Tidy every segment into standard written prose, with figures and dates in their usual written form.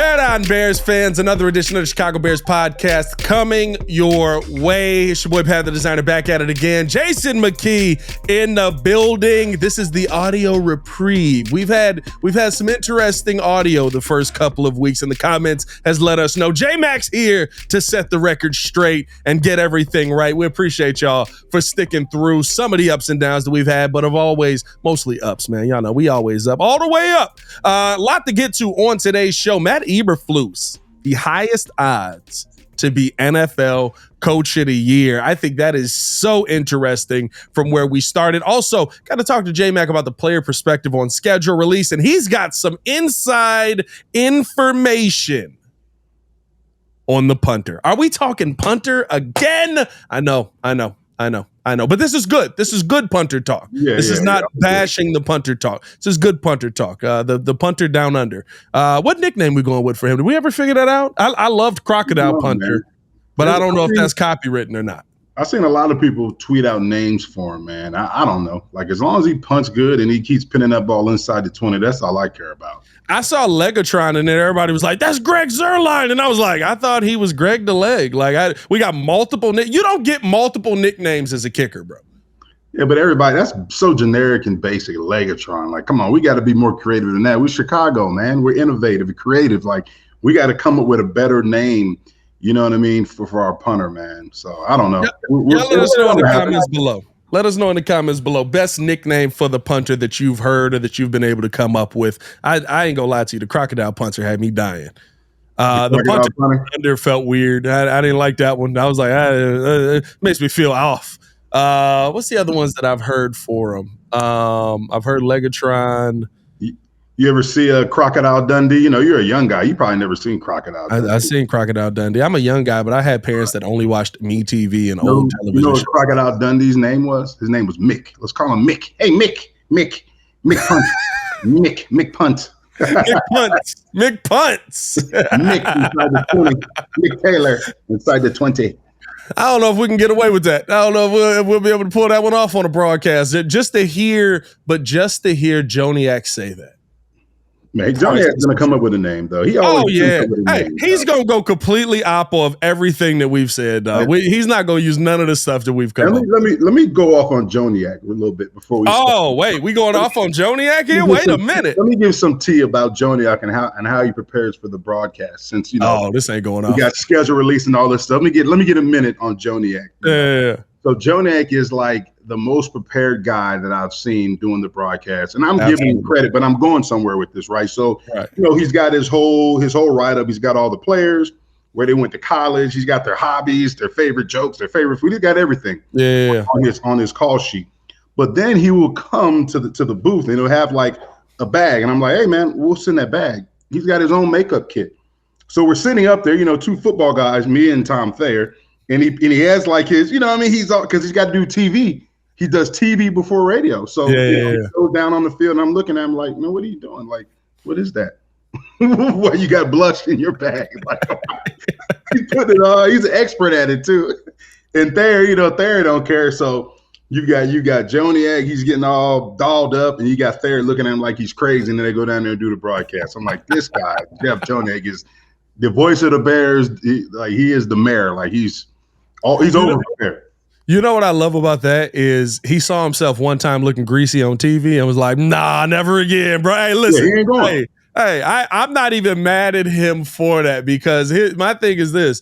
Right on, Bears fans. Another edition of the Chicago Bears podcast coming your way. It's your boy Pat the Designer back at it again. Jason McKie in the building. This is the audio reprieve. We've had some interesting audio the first couple of weeks, and the comments has let us know J-Mac's here to set the record straight and get everything right. We appreciate y'all for sticking through some of the ups and downs that we've had, but of always, mostly ups, man. Y'all know we always up, all the way up. A lot to get to on today's show. Matt Eberflus, the highest odds to be NFL Coach of the Year. I think that is so interesting from where we started. Also, got to talk to J-Mac about the player perspective on schedule release, and he's got some inside information on the punter. Are we talking punter again? I know. But this is good. This is good punter talk. This is not bashing the punter talk. This is good punter talk. The punter down under. What nickname we going with for him? Did we ever figure that out? I loved Crocodile Punter, man. But I don't know if that's copywritten or not. I've seen a lot of people tweet out names for him, man. I don't know. Like, as long as he punts good and he keeps pinning that ball inside the 20, that's all I care about. I saw Legatron and then everybody was like, that's Greg Zuerlein. And I was like, I thought he was Greg the Leg. Like, we got multiple. You don't get multiple nicknames as a kicker, bro. Yeah, but everybody, that's so generic and basic. Legatron. Like, come on, we got to be more creative than that. We're Chicago, man. We're innovative and creative. Like, we got to come up with a better name. You know what I mean? For our punter, man. So I don't know. Y'all let us know in the comments below. Let us know in the comments below. Best nickname for the punter that you've heard or that you've been able to come up with. I ain't gonna lie to you. The Crocodile Punter had me dying. The punter under felt weird. I didn't like that one. I was like, it makes me feel off. What's the other ones that I've heard for him? I've heard Legatron. You ever see a Crocodile Dundee? You know, you're a young guy. You probably never seen Crocodile Dundee. I've seen Crocodile Dundee. I'm a young guy, but I had parents that only watched MeTV and old television. You know what Crocodile Dundee's name was? His name was Mick. Let's call him Mick. Hey, Mick Punt. Mick Punt. Mick Punts. Mick Punts. Mick inside the 20. Mick Taylor inside the 20. I don't know if we can get away with that. I don't know if we'll be able to pull that one off on a broadcast. Just to hear Joniak say that. Man, Joniak's going to come up with a name, though. He's going to go completely oppo of everything that we've said. He's not going to use none of the stuff that we've come up with. Let me go off on Joniak a little bit before we start. Wait, we going off on Joniak here? Wait a minute. Let me give some tea about Joniak and how he prepares for the broadcast. Since this ain't going off. We got schedule release and all this stuff. Let me get a minute on Joniak. Yeah. So Joniak is like the most prepared guy that I've seen doing the broadcast, and I'm giving him credit, but I'm going somewhere with this, right? So, he's got his whole write-up. He's got all the players, where they went to college. He's got their hobbies, their favorite jokes, their favorite food. He's got everything on his call sheet. But then he will come to the booth and he'll have like a bag, and I'm like, hey man, we'll send that bag. He's got his own makeup kit. So we're sitting up there, two football guys, me and Tom Thayer. And he has like his, he's all, because he's got to do TV. He does TV before radio. So he goes down on the field and I'm looking at him like, man, what are you doing? Like, what is that? Why you got blush in your bag? Like, he put it on. He's an expert at it too. And Thayer don't care. So you got Joniak, he's getting all dolled up, and you got Thayer looking at him like he's crazy, and then they go down there and do the broadcast. I'm like, this guy, Jeff Joniak, is the voice of the Bears. He is the mayor. Like he's over there. You know what I love about that is he saw himself one time looking greasy on TV and was like, nah, never again, bro. Hey, listen. Yeah, he ain't going. I'm not even mad at him for that, because my thing is this.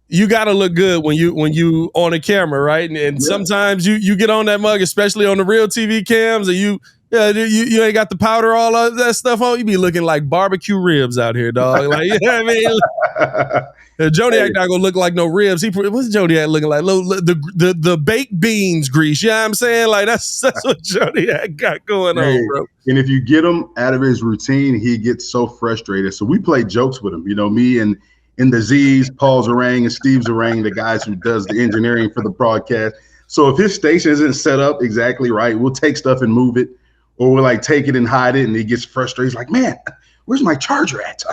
You got to look good when you on a camera, right? And sometimes you get on that mug, especially on the real TV cams, and you ain't got the powder, all of that stuff on. You be looking like barbecue ribs out here, dog. Like, you know what I mean? Joniak not gonna look like no ribs. What's Joniak looking like? The baked beans grease. You know what I'm saying? Like that's what Joniak got going on, bro. And if you get him out of his routine, he gets so frustrated. So we play jokes with him. Me and the Z's, Paul Zarang and Steve Zarang, the guys who does the engineering for the broadcast. So if his station isn't set up exactly right, we'll take stuff and move it, or we'll like take it and hide it, and he gets frustrated. He's like, man, where's my charger at?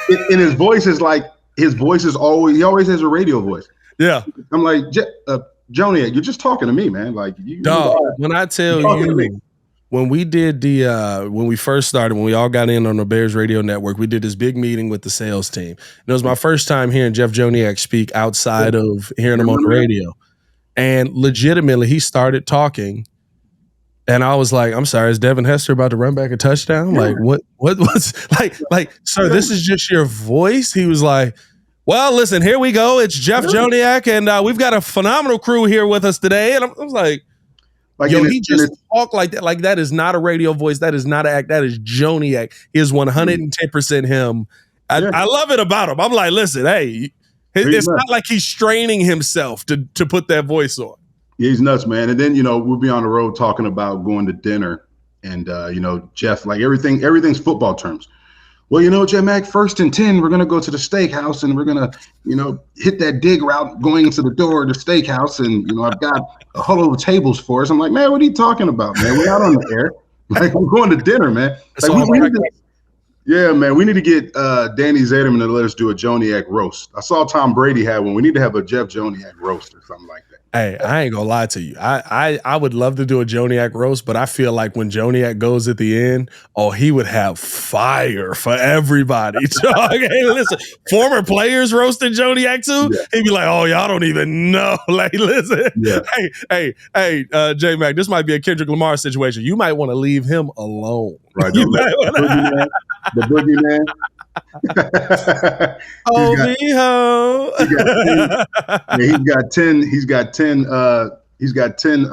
And his voice is like, he always has a radio voice. Yeah. I'm like, Joniak, you're just talking to me, man. Like, dog, when I tell you, when we did when we first started, when we all got in on the Bears Radio Network, we did this big meeting with the sales team. And it was my first time hearing Jeff Joniak speak outside of hearing him on the radio. And legitimately, he started talking. And I was like, I'm sorry, is Devin Hester about to run back a touchdown? Yeah. Like, what's like, sir, this is just your voice? He was like, well, listen, here we go. It's Jeff Joniak, and we've got a phenomenal crew here with us today. And I was like yo, he just talked like that. Like, that is not a radio voice. That is not an act. That is Joniak. He is 110% him. I love it about him. I'm like, listen, hey, it's not like he's straining himself to put that voice on. Yeah, he's nuts, man. And then, we'll be on the road talking about going to dinner. And, Jeff, like everything's football terms. Well, Joniak, 1st and 10, we're going to go to the steakhouse and we're going to, hit that dig route going into the door of the steakhouse. And, I've got a whole load of tables for us. I'm like, man, what are you talking about, man? We're not on the air. Like, we're going to dinner, man. Like, we need to get Danny Zederman to let us do a Joniak roast. I saw Tom Brady had one. We need to have a Jeff Joniak roast or something like that. Hey, I ain't gonna lie to you. I would love to do a Joniak roast, but I feel like when Joniak goes at the end, he would have fire for everybody. Hey, listen, former players roasting Joniak too. Yeah. He'd be like, "Oh, y'all don't even know." Like, listen, hey, J-Mac, this might be a Kendrick Lamar situation. You might want to leave him alone. Right, the boogeyman. He's got 10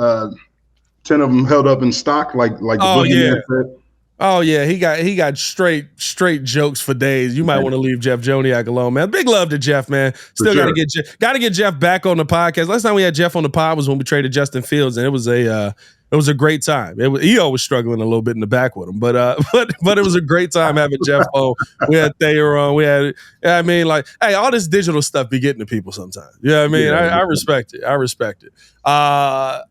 of them held up in stock, like the boogeyman said. Oh yeah, he got straight jokes for days. You might want to leave Jeff Joniak alone, man. Big love to Jeff, man. Still gotta get Jeff back on the podcast. Last time we had Jeff on the pod was when we traded Justin Fields, and it was a great time. EO was struggling a little bit in the back with him, but it was a great time having Jeff on. We had Thayer on. We had, hey, all this digital stuff be getting to people sometimes. You know what I mean? I respect it. I respect it. How'd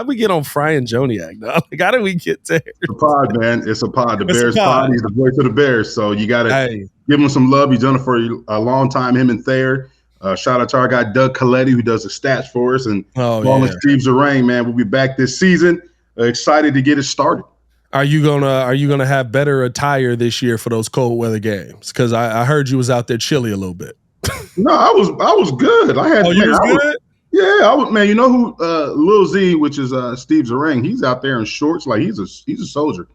we get on Fry and Joniak, dog? Like, how did we get there? It's a pod, man. It's a pod. The Bears pod. He's the voice of the Bears, so you got to give him some love. He's done it for a long time, him and Thayer. Shout out to our guy Doug Coletti, who does the stats for us, and Steve Zerang, man. We'll be back this season. Excited to get it started. Are you gonna have better attire this year for those cold weather games? Because I heard you was out there chilly a little bit. No, I was good. Good? I was, man. You know who Lil Z, which is Steve Zerang, he's out there in shorts like he's a soldier.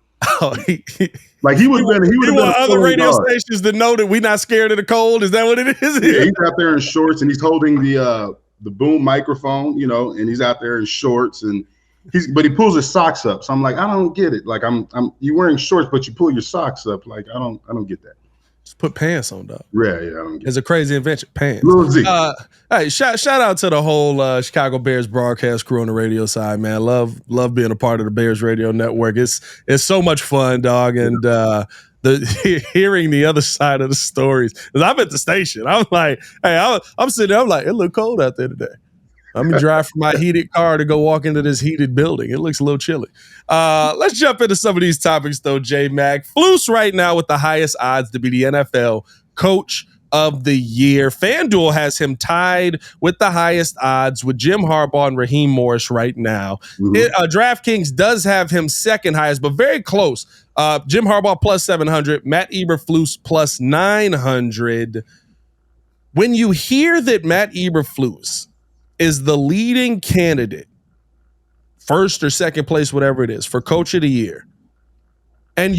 Like he would have been. He want other radio stations to know that we're not scared of the cold. Is that what it is? Yeah, he's out there in shorts and he's holding the boom microphone, and he's out there in shorts and but he pulls his socks up. So I'm like, I don't get it. Like you wearing shorts, but you pull your socks up. Like I don't get that. Just put pants on, dog. Yeah, I don't get it's a crazy invention. Pants. Lil Z. Hey, shout out to the whole Chicago Bears broadcast crew on the radio side, man. Love being a part of the Bears Radio Network. It's so much fun, dog, and hearing the other side of the stories. Because I'm at the station, I'm like, hey, I'm sitting there, I'm like, it look cold out there today. I'm gonna drive from my heated car to go walk into this heated building. It looks a little chilly. Let's jump into some of these topics, though, J-Mac. Flus right now with the highest odds to be the NFL Coach of the Year. FanDuel has him tied with the highest odds with Jim Harbaugh and Raheem Morris right now. Mm-hmm. DraftKings does have him second highest, but very close. Jim Harbaugh plus 700, Matt Eberflus plus 900. When you hear that Matt Eberflus is the leading candidate, first or second place, whatever it is, for Coach of the Year, and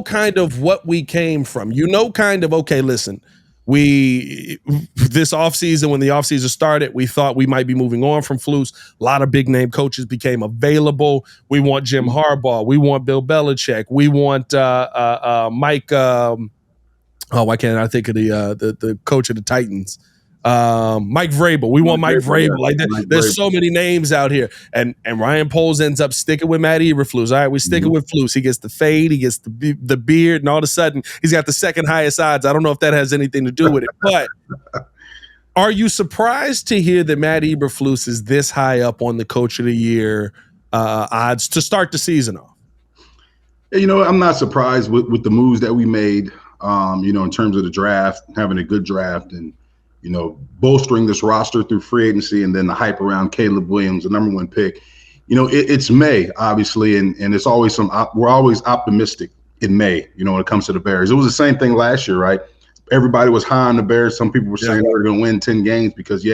kind of what we came from, kind of, okay, listen, this offseason, when the offseason started, we thought we might be moving on from Flus. A lot of big name coaches became available. We want Jim Harbaugh. We want Bill Belichick. We want Mike. Why can't I think of the coach of the Titans? Mike Vrabel. We want Mike Vrabel. Like there's so many names out here. And Ryan Poles ends up sticking with Matt Eberflus. All right, we sticking with Flus. He gets the fade, he gets the beard, and all of a sudden he's got the second highest odds. I don't know if that has anything to do with it, but are you surprised to hear that Matt Eberflus is this high up on the Coach of the Year odds to start the season off? I'm not surprised with the moves that we made, in terms of the draft, having a good draft and bolstering this roster through free agency, and then the hype around Caleb Williams, the number one pick. it's May, obviously, and it's always we're always optimistic in May, when it comes to the Bears. It was the same thing last year, right? Everybody was high on the Bears. Some people were saying they were going to win 10 games because,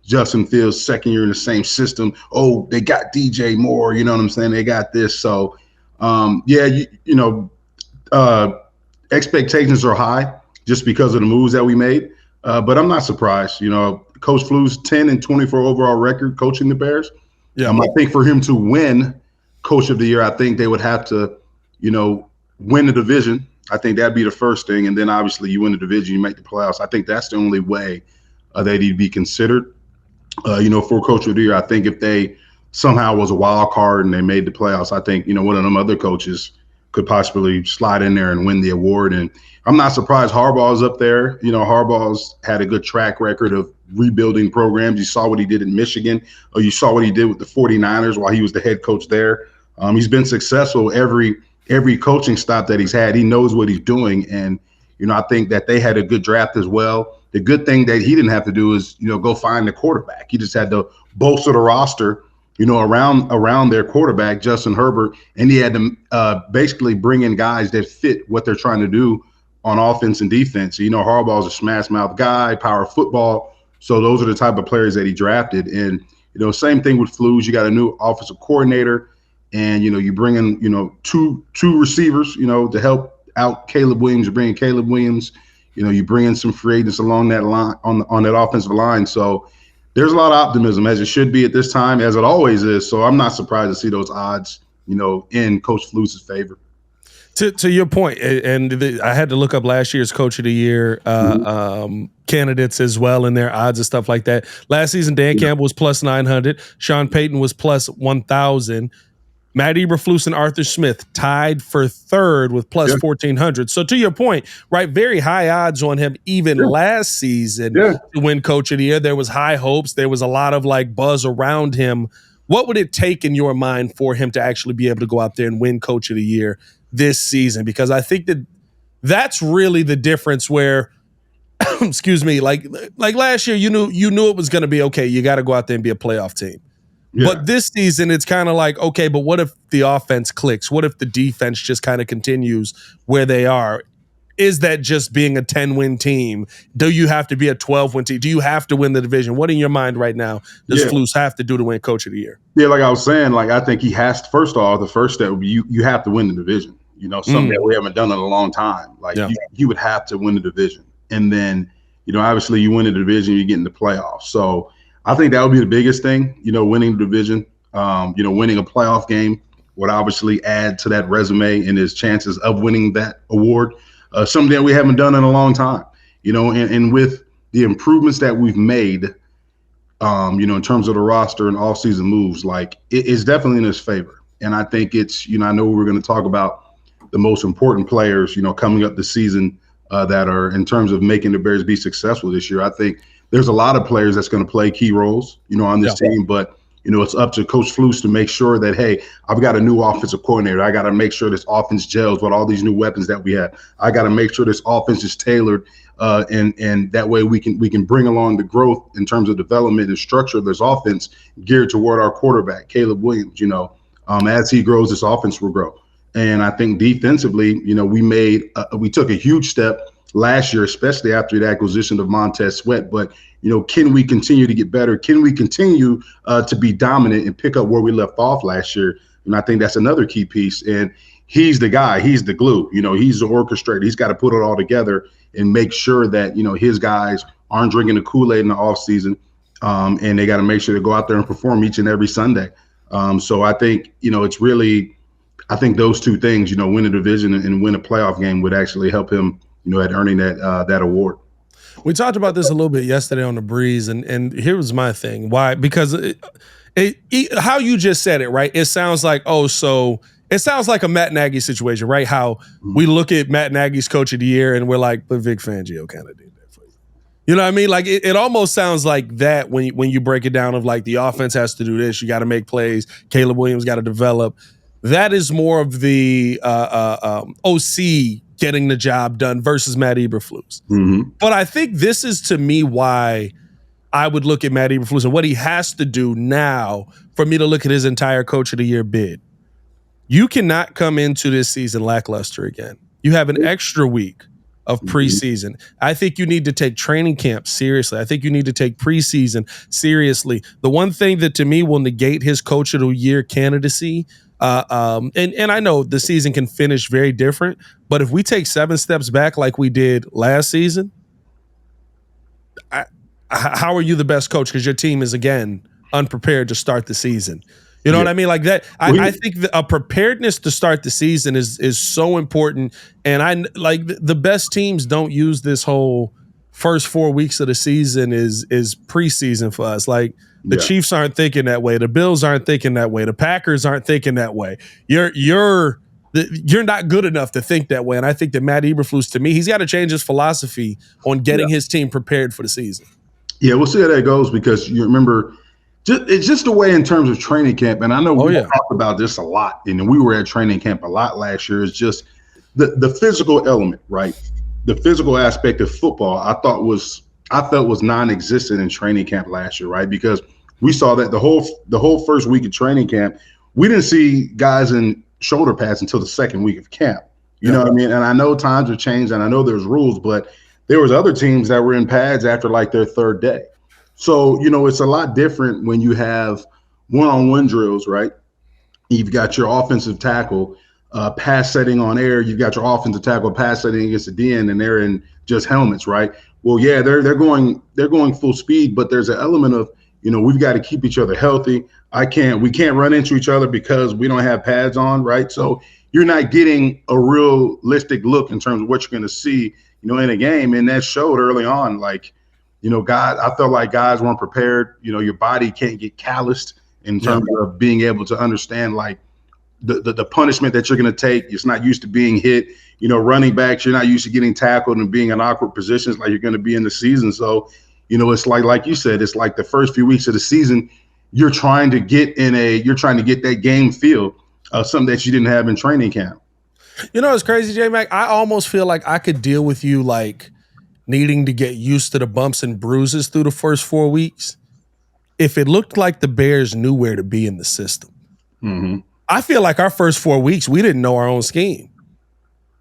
Justin Fields, second year in the same system. Oh, they got DJ Moore, you know what I'm saying? They got this. So, expectations are high just because of the moves that we made. But I'm not surprised. Coach Flu's 10-24 overall record coaching the Bears. Yeah. I think for him to win Coach of the Year, I think they would have to, win the division. I think that'd be the first thing. And then obviously you win the division, you make the playoffs. I think that's the only way that he'd be considered, for Coach of the Year. I think if they somehow was a wild card and they made the playoffs, I think, one of them other coaches could possibly slide in there and win the award. And I'm not surprised Harbaugh's up there. Harbaugh's had a good track record of rebuilding programs. You saw what he did in Michigan, or you saw what he did with the 49ers while he was the head coach there. He's been successful every coaching stop that he's had. He knows what he's doing. And, I think that they had a good draft as well. The good thing that he didn't have to do is, go find the quarterback. He just had to bolster the roster, around their quarterback, Justin Herbert. And he had to basically bring in guys that fit what they're trying to do on offense and defense. Harbaugh's a smash mouth guy, power football. So those are the type of players that he drafted. And, same thing with Flus. You got a new offensive coordinator. And, you bring in, two receivers, to help out Caleb Williams. You bring in Caleb Williams. You bring in some free agents along that line on that offensive line. So there's a lot of optimism, as it should be at this time, as it always is. So I'm not surprised to see those odds, in Coach Flus's favor. To your point, and I had to look up last year's Coach of the Year candidates as well, and their odds and stuff like that. Last season, Dan Campbell was plus 900. Sean Payton was plus 1,000. Matt Eberflus and Arthur Smith tied for third with plus 1,400. So to your point, right, very high odds on him even last season to win Coach of the Year. There was high hopes. There was a lot of buzz around him. What would it take in your mind for him to actually be able to go out there and win Coach of the Year this season? Because I think that's really the difference where, excuse me, like last year, you knew it was going to be okay. You got to go out there and be a playoff team. Yeah. But this season, it's kind of like, okay, but what if the offense clicks? What if the defense just kind of continues where they are? Is that just being a 10-win team? Do you have to be a 12-win team? Do you have to win the division? What in your mind right now does Flus have to do to win Coach of the Year? Yeah, like I was saying, I think he has to, first off, the first step would be you have to win the division. Something that we haven't done in a long time. You would have to win the division. And then, obviously you win the division, you get in the playoffs. So I think that would be the biggest thing, winning the division, winning a playoff game would obviously add to that resume and his chances of winning that award. Something that we haven't done in a long time, and with the improvements that we've made, in terms of the roster and off-season moves, it's definitely in his favor. And I think it's, I know we're going to talk about the most important players, coming up this season that are in terms of making the Bears be successful this year. I think there's a lot of players that's going to play key roles, on this team, but it's up to Coach Flus to make sure that, hey, I've got a new offensive coordinator. I got to make sure this offense gels with all these new weapons that we have. I got to make sure this offense is tailored, and that way we can bring along the growth in terms of development and structure of this offense geared toward our quarterback, Caleb Williams. As he grows, this offense will grow. And I think defensively, we took a huge step last year, especially after the acquisition of Montez Sweat. But, can we continue to get better? Can we continue to be dominant and pick up where we left off last year? And I think that's another key piece. And he's the guy. He's the glue. He's the orchestrator. He's got to put it all together and make sure that, his guys aren't drinking the Kool-Aid in the offseason, and they got to make sure to go out there and perform each and every Sunday. So I think, it's really – I think those two things, win a division and win a playoff game would actually help him, at earning that award. We talked about this a little bit yesterday on the Breeze, and here was my thing. Why? Because how you just said it, right? It sounds like, it sounds like a Matt Nagy situation, right? How we look at Matt Nagy's Coach of the Year and we're like, but Vic Fangio kind of did that for you. You know what I mean? Like it almost sounds like that when you break it down of the offense has to do this, you got to make plays, Caleb Williams got to develop. That is more of the OC getting the job done versus Matt Eberflus. Mm-hmm. But I think this is, to me, why I would look at Matt Eberflus and what he has to do now for me to look at his entire Coach of the Year bid. You cannot come into this season lackluster again. You have an extra week of preseason. I think you need to take training camp seriously. I think you need to take preseason seriously. The one thing that to me will negate his Coach of the Year candidacy, and I know the season can finish very different, but if we take 7 steps back like we did last season, how are you the best coach? Because your team is, again, unprepared to start the season. You know what I mean? Like that. I think a preparedness to start the season is so important. And I like the best teams don't use this whole first 4 weeks of the season is preseason for us. Like the Chiefs aren't thinking that way. The Bills aren't thinking that way. The Packers aren't thinking that way. You're not good enough to think that way. And I think that Matt Eberflus, to me, he's got to change his philosophy on getting his team prepared for the season. Yeah, we'll see how that goes because you remember – it's just the way in terms of training camp, and I know we talked about this a lot, and we were at training camp a lot last year. It's just the physical element, right? The physical aspect of football, I felt was non-existent in training camp last year, right? Because we saw that the whole first week of training camp, we didn't see guys in shoulder pads until the second week of camp. You know what I mean? And I know times have changed, and I know there's rules, but there was other teams that were in pads after like their third day. So, it's a lot different when you have one-on-one drills, right? You've got your offensive tackle pass setting on air. You've got your offensive tackle pass setting against the DN, and they're in just helmets, right? Well, yeah, they're going full speed, but there's an element of, we've got to keep each other healthy. We can't run into each other because we don't have pads on, right? So you're not getting a realistic look in terms of what you're going to see, in a game, and that showed early on, like. I felt like guys weren't prepared. Your body can't get calloused in terms of being able to understand like the punishment that you're going to take. It's not used to being hit. Running backs, you're not used to getting tackled and being in awkward positions like you're going to be in the season. So, it's like you said, it's like the first few weeks of the season, you're trying to get that game feel of something that you didn't have in training camp. It's crazy, J-Mac. I almost feel like I could deal with you like needing to get used to the bumps and bruises through the first 4 weeks, if it looked like the Bears knew where to be in the system. Mm-hmm. I feel like our first 4 weeks, we didn't know our own scheme.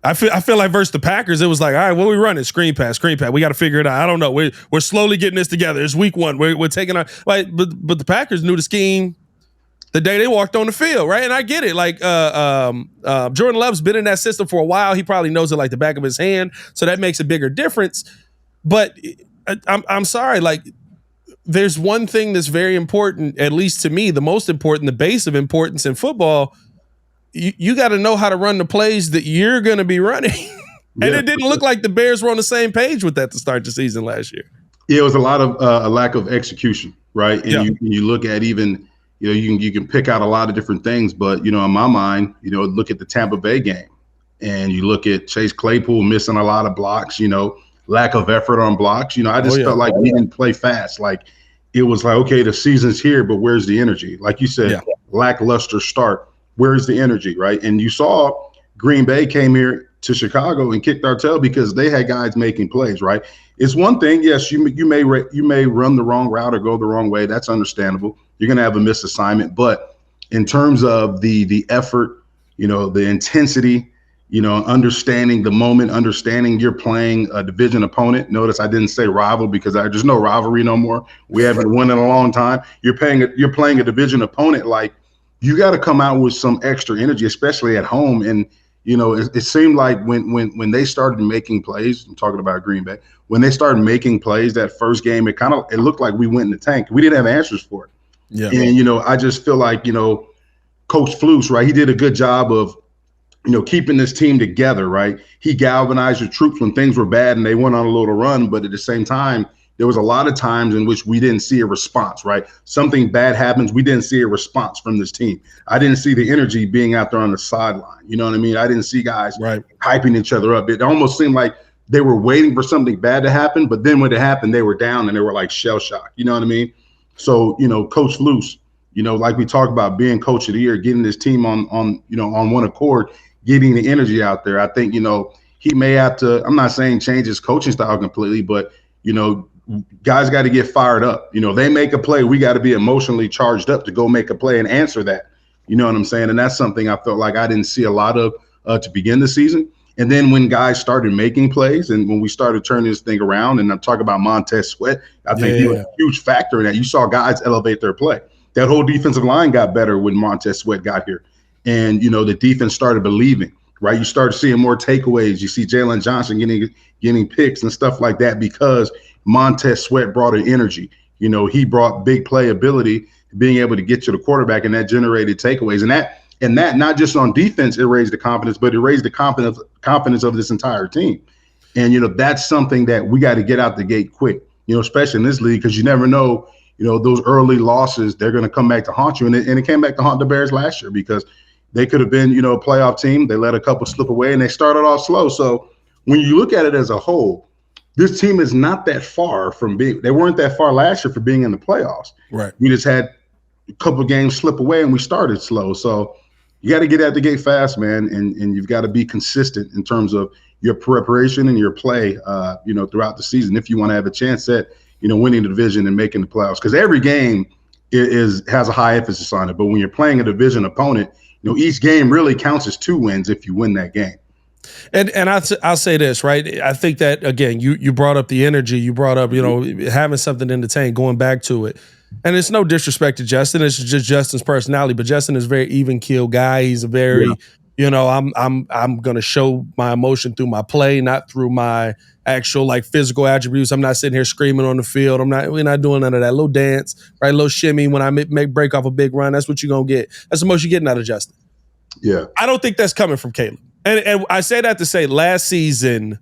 I feel like versus the Packers, it was like, all right, what we running? Screen pass. We got to figure it out. I don't know. We're slowly getting this together. It's week 1. We're taking our like, but the Packers knew the scheme the day they walked on the field, right? And I get it. Like Jordan Love's been in that system for a while. He probably knows it like the back of his hand, so that makes a bigger difference. But I'm sorry, like there's one thing that's very important, at least to me, the most important, the base of importance in football. You got to know how to run the plays that you're going to be running. And it didn't look like the Bears were on the same page with that to start the season last year. Yeah, it was a lot of a lack of execution, right? And you look at even. You can pick out a lot of different things, but, in my mind, look at the Tampa Bay game and you look at Chase Claypool missing a lot of blocks, lack of effort on blocks. I just felt like we didn't play fast. Like it was like, okay, the season's here, but where's the energy? Like you said, lackluster start. Where's the energy, right? And you saw Green Bay came here to Chicago and kicked our tail because they had guys making plays, right? It's one thing, yes, you may run the wrong route or go the wrong way. That's understandable. You're going to have a missed assignment. But in terms of the effort, the intensity, understanding the moment, understanding you're playing a division opponent. Notice I didn't say rival because there's no rivalry no more. We haven't won in a long time. You're playing a division opponent. Like you got to come out with some extra energy, especially at home. And, it seemed like when they started making plays, I'm talking about Green Bay, when they started making plays that first game, it looked like we went in the tank. We didn't have answers for it. Yeah. And, I just feel like, Coach Flus, right, he did a good job of, keeping this team together, right? He galvanized the troops when things were bad and they went on a little run. But at the same time, there was a lot of times in which we didn't see a response, right? Something bad happens. We didn't see a response from this team. I didn't see the energy being out there on the sideline. You know what I mean? I didn't see guys hyping each other up. It almost seemed like they were waiting for something bad to happen. But then when it happened, they were down and they were like shell shocked. You know what I mean? So, Coach Flus, like we talked about being Coach of the Year, getting this team on one accord, getting the energy out there. I think, he may have to, I'm not saying change his coaching style completely, but, guys got to get fired up. You know, they make a play, we got to be emotionally charged up to go make a play and answer that. You know what I'm saying? And that's something I felt like I didn't see a lot of to begin the season. And then when guys started making plays and when we started turning this thing around, and I'm talking about Montez Sweat, I think he was a huge factor in that. You saw guys elevate their play. That whole defensive line got better when Montez Sweat got here. And, you know, the defense started believing, right? You started seeing more takeaways. You see Jalen Johnson getting picks and stuff like that because Montez Sweat brought an energy. You know, he brought big play ability, being able to get to the quarterback, and that generated takeaways. And that not just on defense, it raised the confidence, but it raised the confidence of this entire team. And, you know, that's something that we got to get out the gate quick, you know, especially in this league, because you never know, you know, those early losses, they're going to come back to haunt you. And it came back to haunt the Bears last year because they could have been, you know, a playoff team. They let a couple slip away and they started off slow. So when you look at it as a whole, this team is not that far from they weren't that far last year for being in the playoffs. Right. We just had a couple of games slip away and we started slow. So you got to get out the gate fast, man, and you've got to be consistent in terms of your preparation and your play, you know, throughout the season if you want to have a chance at, you know, winning the division and making the playoffs. Because every game has a high emphasis on it. But when you're playing a division opponent, you know, each game really counts as 2 wins if you win that game. And I'll say this, right? I think that, again, you brought up the energy. You brought up, you know, having something in the tank, going back to it. And it's no disrespect to Justin. It's just Justin's personality. But Justin is a very even-keeled guy. He's a very, you know, I'm going to show my emotion through my play, not through my actual, like, physical attributes. I'm not sitting here screaming on the field. We're not doing none of that. Little dance, right? Little shimmy when I break off a big run. That's what you're going to get. That's the most you're getting out of Justin. Yeah. I don't think that's coming from Caleb. And I say that to say last season,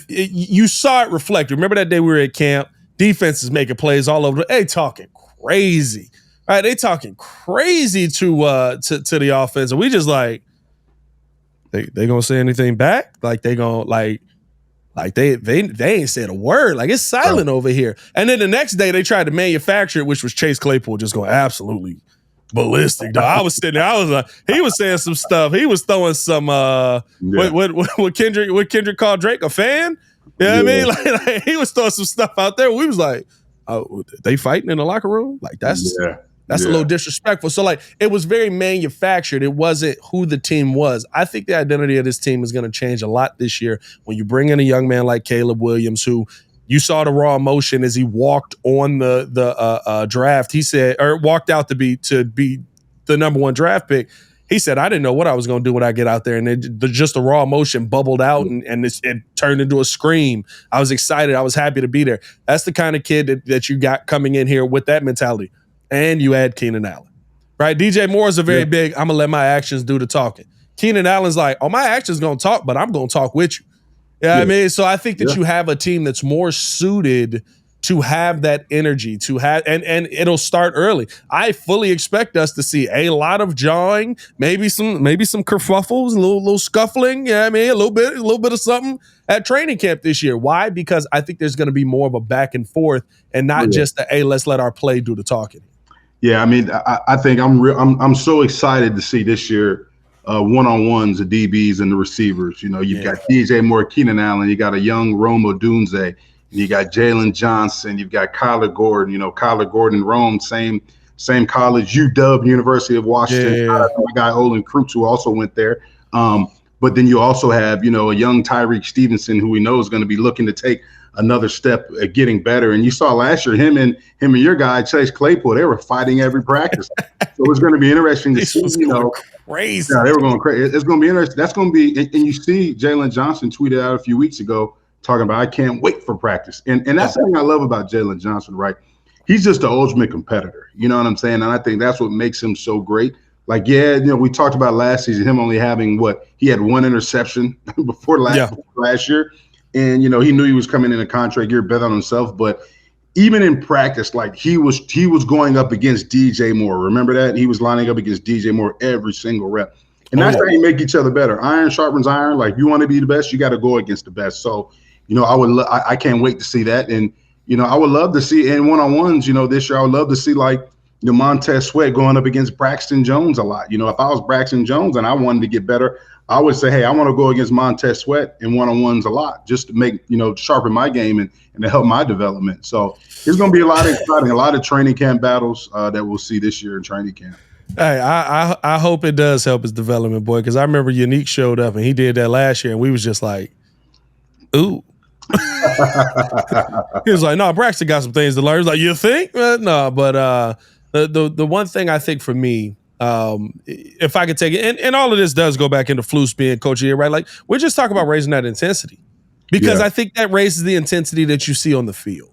you saw it reflected. Remember that day we were at camp? Defense is making plays all over. They talking crazy, right? They talking crazy to the offense, and we just like they gonna say anything back? Like they gonna like they ain't said a word. Like it's silent over here. And then the next day they tried to manufacture it, which was Chase Claypool just going absolutely ballistic. Dog. I was sitting there. I was like, he was saying some stuff. He was throwing some what Kendrick called Drake a fan. You know what I mean? Like he was throwing some stuff out there. We was like, oh, they fighting in the locker room? Like that's a little disrespectful. So like it was very manufactured. It wasn't who the team was. I think the identity of this team is going to change a lot this year when you bring in a young man like Caleb Williams, who you saw the raw emotion as he walked on the draft. He said, or walked out to be the number 1 draft pick. He said, I didn't know what I was going to do when I get out there. And just the raw emotion bubbled out and it turned into a scream. I was excited. I was happy to be there. That's the kind of kid that you got coming in here with that mentality. And you add Keenan Allen, right? DJ Moore is a very big, I'm going to let my actions do the talking. Keenan Allen's like, oh, my actions going to talk, but I'm going to talk with you. You know what I mean? So I think that you have a team that's more suited to have that energy, to have, and it'll start early. I fully expect us to see a lot of jawing, maybe some kerfuffles, a little scuffling. Yeah, you know what I mean, a little bit of something at training camp this year. Why? Because I think there's going to be more of a back and forth, and not just the let's let our play do the talking. Yeah, I mean, I think I'm so excited to see this year one-on-ones, the DBs and the receivers. You know, you've got DJ Moore, Keenan Allen, you got a young Rome Odunze. You got Jalen Johnson. You've got Kyler Gordon. You know, Kyler Gordon, Rome, same college, UW, University of Washington. My guy Olin Krutz, who also went there. But then you also have, you know, a young Tyreek Stevenson, who we know is going to be looking to take another step at getting better. And you saw last year him and your guy Chase Claypool, they were fighting every practice. So it's going to be interesting to see. You know, crazy. Yeah, they were going crazy. It's going to be interesting. That's going to be, and you see Jalen Johnson tweeted out a few weeks ago, talking about, I can't wait for practice. And that's something I love about Jalen Johnson, right? He's just the ultimate competitor. You know what I'm saying? And I think that's what makes him so great. Like, you know, we talked about last season, him only having he had 1 interception before last year. And, you know, he knew he was coming in a contract year, bet on himself. But even in practice, like he was going up against DJ Moore. Remember that? He was lining up against DJ Moore every single rep. And that's how you make each other better. Iron sharpens iron. Like, you want to be the best, you got to go against the best. So, you know, I can't wait to see that. And, you know, I would love to see in one-on-ones, you know, this year, I would love to see, like, Montez Sweat going up against Braxton Jones a lot. If I was Braxton Jones and I wanted to get better, I would say, hey, I want to go against Montez Sweat in one-on-ones a lot, just to make, sharpen my game and to help my development. So it's going to be a lot of exciting, a lot of training camp battles that we'll see this year in training camp. Hey, I hope it does help his development, boy, because I remember Joniak showed up and he did that last year, and we was just like, ooh. He was like, no, Braxton got some things to learn. He was like, you think? No, but the one thing I think for me, if I could take it, and all of this does go back into Flus being coach here, right? Like, we're just talking about raising that intensity, because I think that raises the intensity that you see on the field.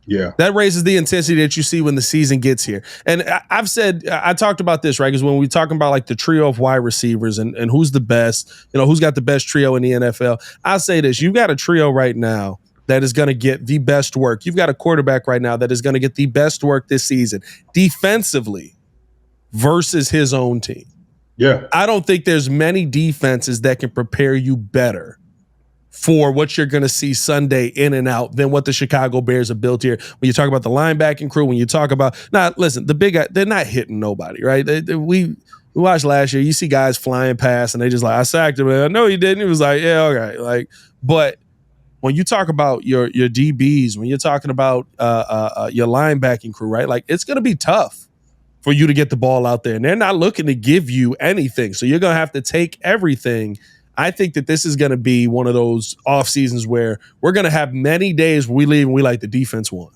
Yeah. That raises the intensity that you see when the season gets here. And I talked about this, right? Because when we talking about like the trio of wide receivers and who's the best, who's got the best trio in the NFL, I'll say this: you've got a trio right now that is going to get the best work. You've got a quarterback right now that is going to get the best work this season defensively versus his own team. Yeah. I don't think there's many defenses that can prepare you better for what you're going to see Sunday in and out than what the Chicago Bears have built here. When you talk about the linebacking crew, when you talk about listen, the big guy, they're not hitting nobody, right? We watched last year. You see guys flying past, and they just like, I sacked him. Man. No, he didn't. He was like, yeah, okay. Like, but when you talk about your DBs, when you're talking about your linebacking crew, right? Like, it's going to be tough for you to get the ball out there, and they're not looking to give you anything. So you're going to have to take everything. I think that this is going to be one of those off seasons where we're going to have many days where we leave and we like, the defense won,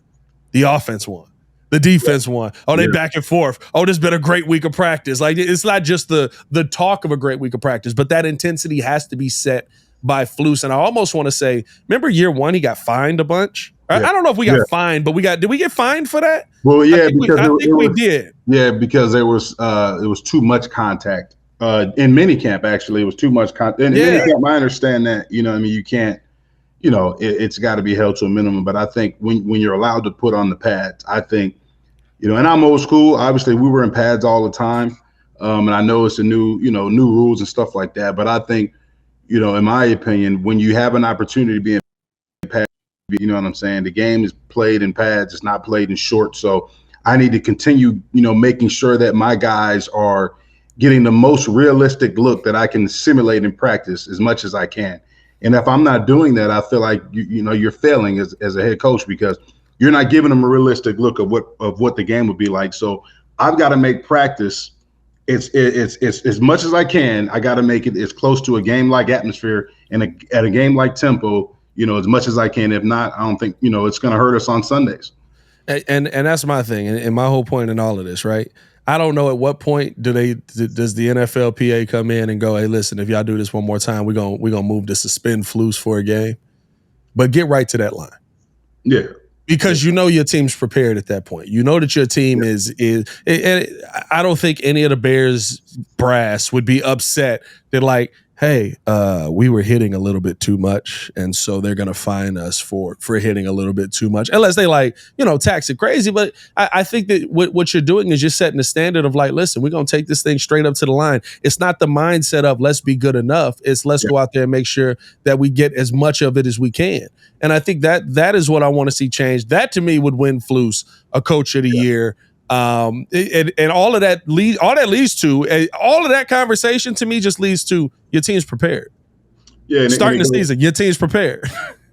the offense won, the defense won. Oh, they back and forth. Oh, this has been a great week of practice. Like, it's not just the talk of a great week of practice, but that intensity has to be set by Flus. And I almost want to say, remember year one, he got fined a bunch. I don't know if we got fined, but did we get fined for that? Well, yeah, I think we did. Yeah, because it was too much contact. In minicamp, actually, it was too much contact. In minicamp, I understand that, you can't, it's got to be held to a minimum. But I think when you're allowed to put on the pads, I think, and I'm old school. Obviously, we were in pads all the time. And I know it's a new rules and stuff like that. But I think, in my opinion, when you have an opportunity to be in pads, you know what I'm saying? The game is played in pads. It's not played in shorts. So I need to continue, making sure that my guys are getting the most realistic look that I can simulate in practice as much as I can. And if I'm not doing that, I feel like you're failing as a head coach, because you're not giving them a realistic look of what the game would be like. So I've got to make practice it's as much as I can. I got to make it as close to a game-like atmosphere and at a game-like tempo, as much as I can. If not, I don't think it's going to hurt us on Sundays. And that's my thing, and my whole point in all of this, right? I don't know at what point does the NFLPA come in and go, hey, listen, if y'all do this one more time, we're gonna move to suspend Flus for a game. But get right to that line. Yeah. Because your team's prepared at that point. You know that your team is and I don't think any of the Bears brass would be upset that, like, hey, we were hitting a little bit too much, and so they're going to fine us for hitting a little bit too much, unless they tax it crazy. But I think that what you're doing is you're setting the standard of, like, listen, we're going to take this thing straight up to the line. It's not the mindset of let's be good enough. It's let's go out there and make sure that we get as much of it as we can. And I think that is what I want to see change. That, to me, would win Flus a coach of the year. And all of that leads to all of that conversation, to me, just leads to your team's prepared. Yeah, starting the season, your team's prepared.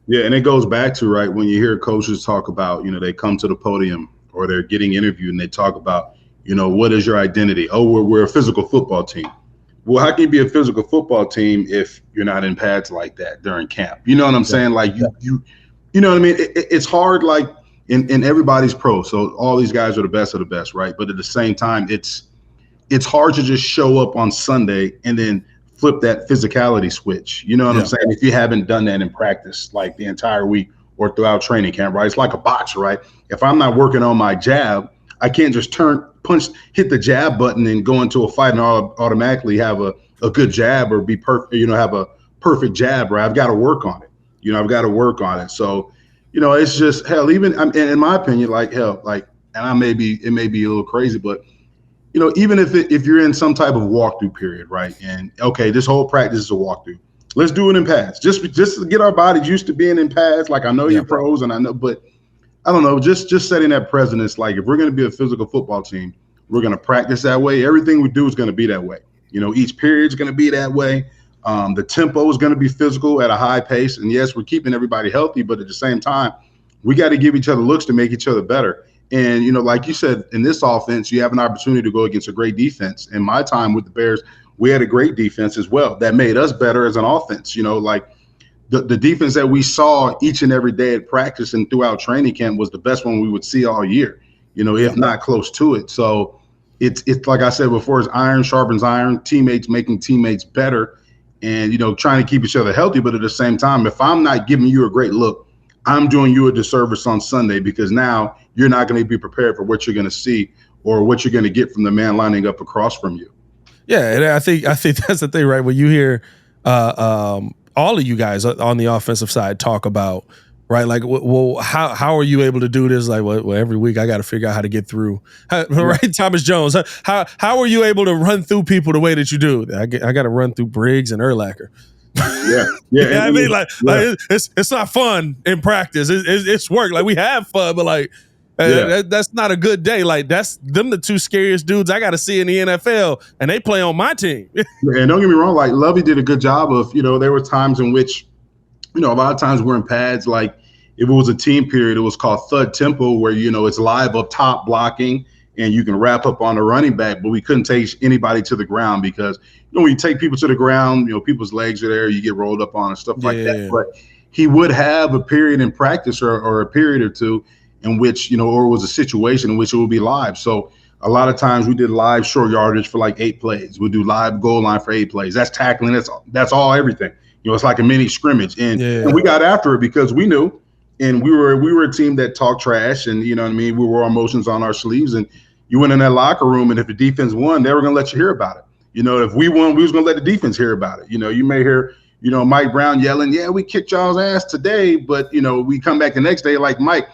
Yeah, and it goes back to, right, when you hear coaches talk about, they come to the podium or they're getting interviewed and they talk about, what is your identity? Oh, we're a physical football team. Well, how can you be a physical football team if you're not in pads like that during camp? You know what I'm saying? Like you know what I mean? It's hard, like. And everybody's pro, so all these guys are the best of the best, right? But at the same time, it's hard to just show up on Sunday and then flip that physicality switch. You know what I'm saying? If you haven't done that in practice, like the entire week or throughout training camp, right? It's like a box, right? If I'm not working on my jab, I can't just hit the jab button and go into a fight and automatically have a good jab or be perfect, have a perfect jab, right? I've got to work on it. I've got to work on it. So, it's just, hell, even in my opinion, like, hell, like, and it may be a little crazy, but, even if you're in some type of walkthrough period, right? And okay, this whole practice is a walkthrough. Let's do it in pads, just to get our bodies used to being in pads. Like, I know you're pros, and I know, but I don't know, just setting that precedence. Like, if we're going to be a physical football team, We're going to practice that way. Everything we do is going to be that way. Each period is going to be that way. The tempo is going to be physical at a high pace. And yes, we're keeping everybody healthy, but at the same time, we got to give each other looks to make each other better. And, like you said, in this offense, you have an opportunity to go against a great defense. In my time with the Bears, we had a great defense as well that made us better as an offense. Like the defense that we saw each and every day at practice and throughout training camp was the best one we would see all year, if not close to it. So it's like I said before, it's iron sharpens iron, teammates making teammates better and, trying to keep each other healthy. But at the same time, if I'm not giving you a great look, I'm doing you a disservice on Sunday because now you're not going to be prepared for what you're going to see or what you're going to get from the man lining up across from you. Yeah, and I think that's the thing, right? When you hear all of you guys on the offensive side talk about, right, like, well, how are you able to do this? Like, well, every week I got to figure out how to get through. Right, Thomas Jones, how are you able to run through people the way that you do? I got to run through Briggs and Urlacher. Yeah. I mean, like it's not fun in practice. It's work. Like we have fun, but like that's not a good day. Like that's them the two scariest dudes I got to see in the NFL, and they play on my team. And don't get me wrong, like Lovey did a good job of, there were times in which, a lot of times we're in pads. Like if it was a team period, it was called thud tempo, where it's live up top blocking. And you can wrap up on the running back, but we couldn't take anybody to the ground because, when you take people to the ground, people's legs are there, you get rolled up on and stuff like that. But he would have a period in practice or a period or two in which, or it was a situation in which it would be live. So a lot of times we did live short yardage for like 8 plays. We'll do live goal line for 8 plays. That's tackling. That's all everything. It's like a mini scrimmage. And we got after it because we knew. And we were a team that talked trash and, we wore our emotions on our sleeves. And you went in that locker room, and if the defense won, they were going to let you hear about it. If we won, we was going to let the defense hear about it. You may hear, Mike Brown yelling, yeah, we kicked y'all's ass today. But, we come back the next day like, Mike,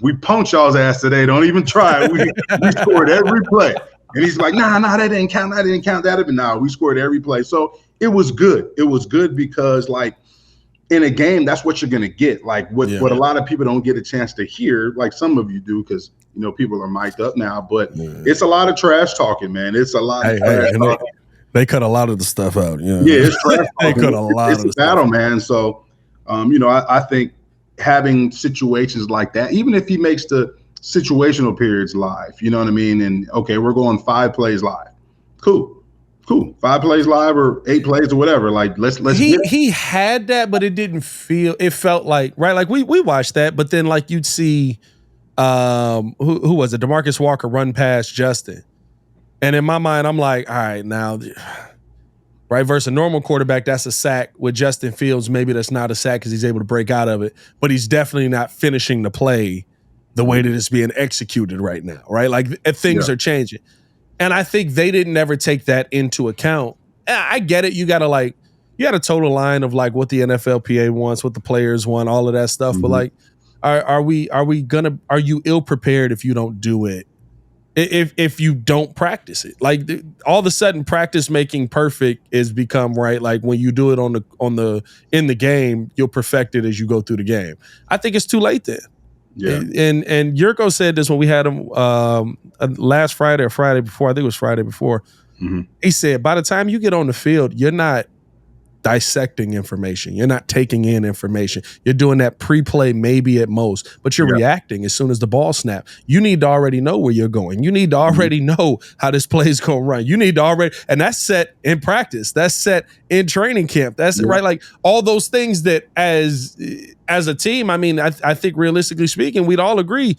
we punked y'all's ass today. Don't even try. We scored every play. And he's like, nah, that didn't count. That didn't count. That even now we scored every play. So it was good. It was good because, like, in a game, that's what you're going to get. Like what a lot of people don't get a chance to hear, like some of you do, because, people are mic'd up now, but it's a lot of trash talking, man. It's a lot of trash talking. They cut a lot of the stuff out. Yeah, it's trash they cut a lot of the battle, stuff. Man. So, I think having situations like that, even if he makes the situational periods live, you know what I mean? And, okay, we're going 5 plays live. Cool. 5 plays live or 8 plays or whatever. Like let's he had that, but it felt like, right, like we watched that, but then like you'd see who was it, DeMarcus Walker run past Justin, and in my mind I'm like, all right, now right, versus a normal quarterback, that's a sack. With Justin Fields, maybe that's not a sack because he's able to break out of it, but he's definitely not finishing the play the way that it's being executed right now, right? Like things are changing. And I think they didn't ever take that into account. I get it. You got a total line of like what the NFLPA wants, what the players want, all of that stuff. But like, are you ill prepared if you don't do it? If you don't practice it, like all of a sudden practice making perfect is become right. Like when you do it in the game, you'll perfect it as you go through the game. I think it's too late then. Yeah. And Yurko said this when we had him last Friday or Friday before. I think it was Friday before. He said, by the time you get on the field, you're not dissecting information. You're not taking in information. You're doing that pre-play maybe at most, but you're reacting as soon as the ball snaps. You need to already know where you're going. You need to already know how this play is going to run. You need to and that's set in practice. That's set in training camp. That's right. Like all those things that as a team, I mean, I think realistically speaking, we'd all agree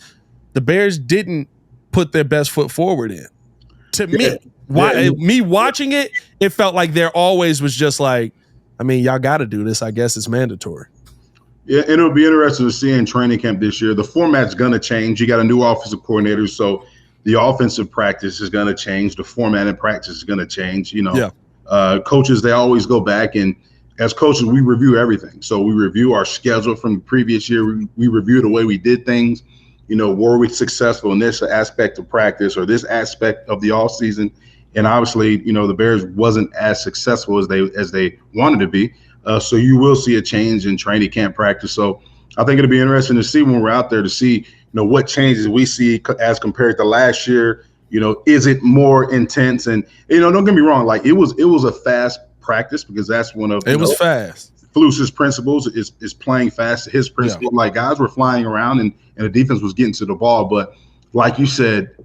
the Bears didn't put their best foot forward in. To me, me watching it, it felt like there always was just like, I mean, y'all got to do this. I guess it's mandatory. Yeah, and it'll be interesting to see in training camp this year. The format's going to change. You got a new offensive coordinator, so the offensive practice is going to change. The format in practice is going to change. Coaches, they always go back, and as coaches, we review everything. So we review our schedule from the previous year. We review the way we did things. Were we successful in this aspect of practice or this aspect of the off season? And obviously, the Bears wasn't as successful as they wanted to be. So you will see a change in training camp practice. So I think it'll be interesting to see when we're out there to see, what changes we see as compared to last year, is it more intense? And don't get me wrong, like it was a fast practice because that's one of it was fast. Flus's principles is playing fast. His principle, like guys were flying around and the defense was getting to the ball. But like you said,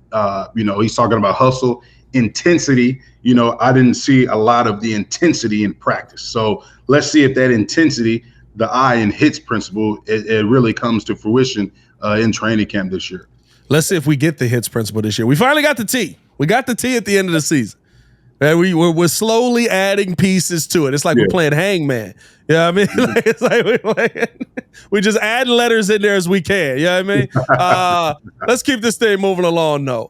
he's talking about hustle, intensity. I didn't see a lot of the intensity in practice. So let's see if that intensity, the eye and hits principle, it really comes to fruition in training camp this year. Let's see if we get the hits principle this year. We finally got the T. We got the T at the end of the season. And we're slowly adding pieces to it. It's like we're playing hangman. You know what I mean? Like, it's like we just add letters in there as we can. You know what I mean? Let's keep this thing moving along, though.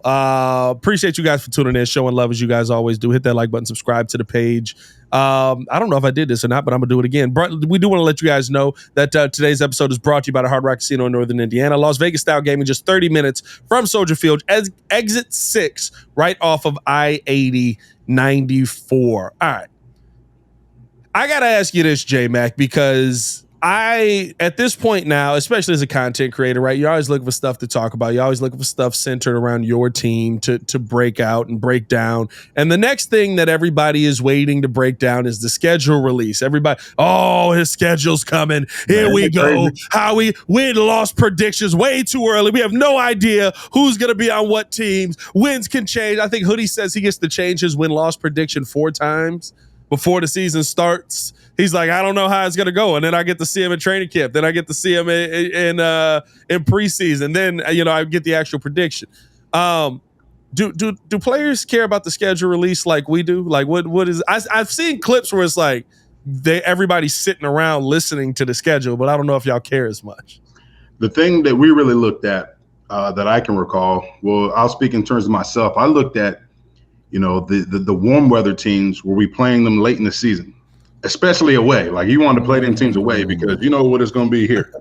Appreciate you guys for tuning in, showing love as you guys always do. Hit that like button, subscribe to the page. I don't know if I did this or not, but I'm going to do it again. We do want to let you guys know that today's episode is brought to you by the Hard Rock Casino in Northern Indiana. Las Vegas-style gaming, just 30 minutes from Soldier Field. Exit 6, right off of I-80. 94. All right. I got to ask you this, J-Mac, because at this point now, especially as a content creator, right, you're always looking for stuff to talk about. You're always looking for stuff centered around your team to break out and break down. And the next thing that everybody is waiting to break down is the schedule release. Everybody, his schedule's coming. Here we go. How we win-loss predictions way too early. We have no idea who's going to be on what teams. Wins can change. I think Hoodie says he gets to change his win-loss prediction 4 times before the season starts. He's like, I don't know how it's going to go. And then I get to see him in training camp. Then I get to see him in preseason. Then, I get the actual prediction. Do players care about the schedule release like we do? Like what is, I've seen clips where it's like everybody's sitting around listening to the schedule, but I don't know if y'all care as much. The thing that we really looked at that I can recall, well, I'll speak in terms of myself. I looked at, the warm weather teams, were we playing them late in the season? Especially away. Like you want to play them teams away because you know what it's going to be here.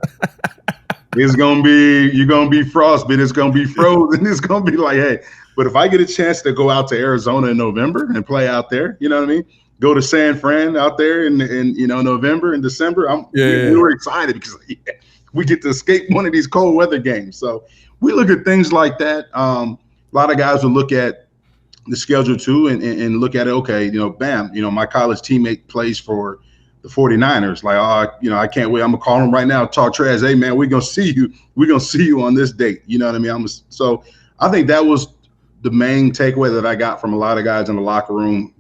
You're going to be frostbitten. It's going to be frozen. It's going to be like, hey, but if I get a chance to go out to Arizona in November and play out there, you know what I mean? Go to San Fran out there in November and December. We were excited because we get to escape one of these cold weather games. So we look at things like that. A lot of guys will look at the schedule too and look at it. Okay, bam, my college teammate plays for the 49ers. Like, I can't wait. I'm gonna call him right now, talk trash. Hey man, we're gonna see you. We're gonna see you on this date. You know what I mean? So I think that was the main takeaway that I got from a lot of guys in the locker room,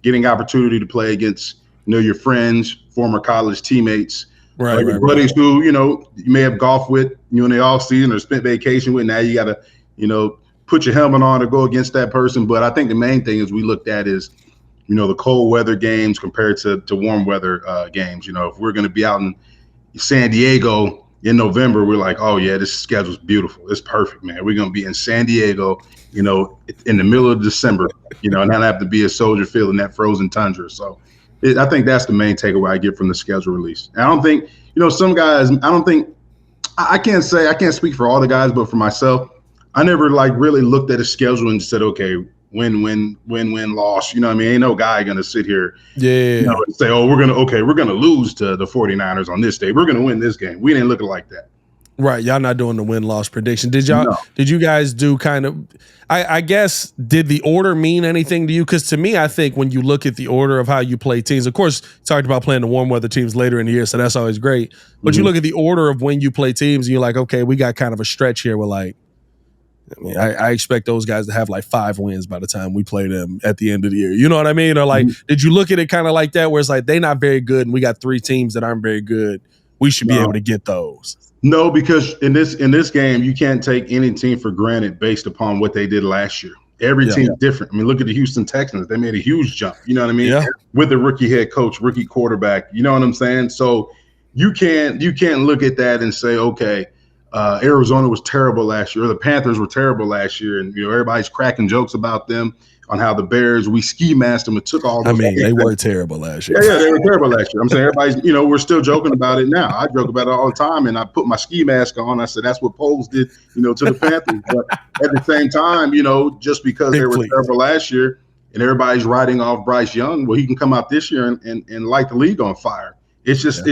getting opportunity to play against, your friends, former college teammates, right, your buddies who, you may have golfed with, in the off season or spent vacation with. Now you got to, put your helmet on to go against that person. But I think the main thing is we looked at is, the cold weather games compared to warm weather games. If we're going to be out in San Diego in November, we're like, oh yeah, this schedule's beautiful. It's perfect, man. We're going to be in San Diego, in the middle of December, and not have to be a Soldier Field in that frozen tundra. So I think that's the main takeaway I get from the schedule release. And I don't think, some guys, I can't speak for all the guys, but for myself, I never really looked at a schedule and said, okay, win, loss. You know what I mean? Ain't no guy going to sit here and say, oh, we're going to lose to the 49ers on this day. We're going to win this game. We didn't look like that. Right. Y'all not doing the win-loss prediction. Did you guys do kind of, I guess, did the order mean anything to you? Because to me, I think when you look at the order of how you play teams, of course, it's talked about playing the warm weather teams later in the year, so that's always great. But you look at the order of when you play teams and you're like, okay, we got kind of a stretch here. We're like, I expect those guys to have 5 wins by the time we play them at the end of the year. You know what I mean? Or did you look at it kind of like that where it's like they're not very good and we got 3 teams that aren't very good? We should be able to get those. No, because in this game, you can't take any team for granted based upon what they did last year. Every team's different. I mean, look at the Houston Texans. They made a huge jump. You know what I mean? Yeah. With a rookie head coach, rookie quarterback. You know what I'm saying? So you can't look at that and say, okay, Arizona was terrible last year, or the Panthers were terrible last year, and everybody's cracking jokes about them on how the Bears, we ski masked them and took all those. They were terrible last year. Yeah, they were terrible last year. I'm saying everybody's, we're still joking about it now. I joke about it all the time, and I put my ski mask on. I said that's what Poles did, to the Panthers. But at the same time, just because they were terrible last year, and everybody's riding off Bryce Young, well, he can come out this year and light the league on fire. It's just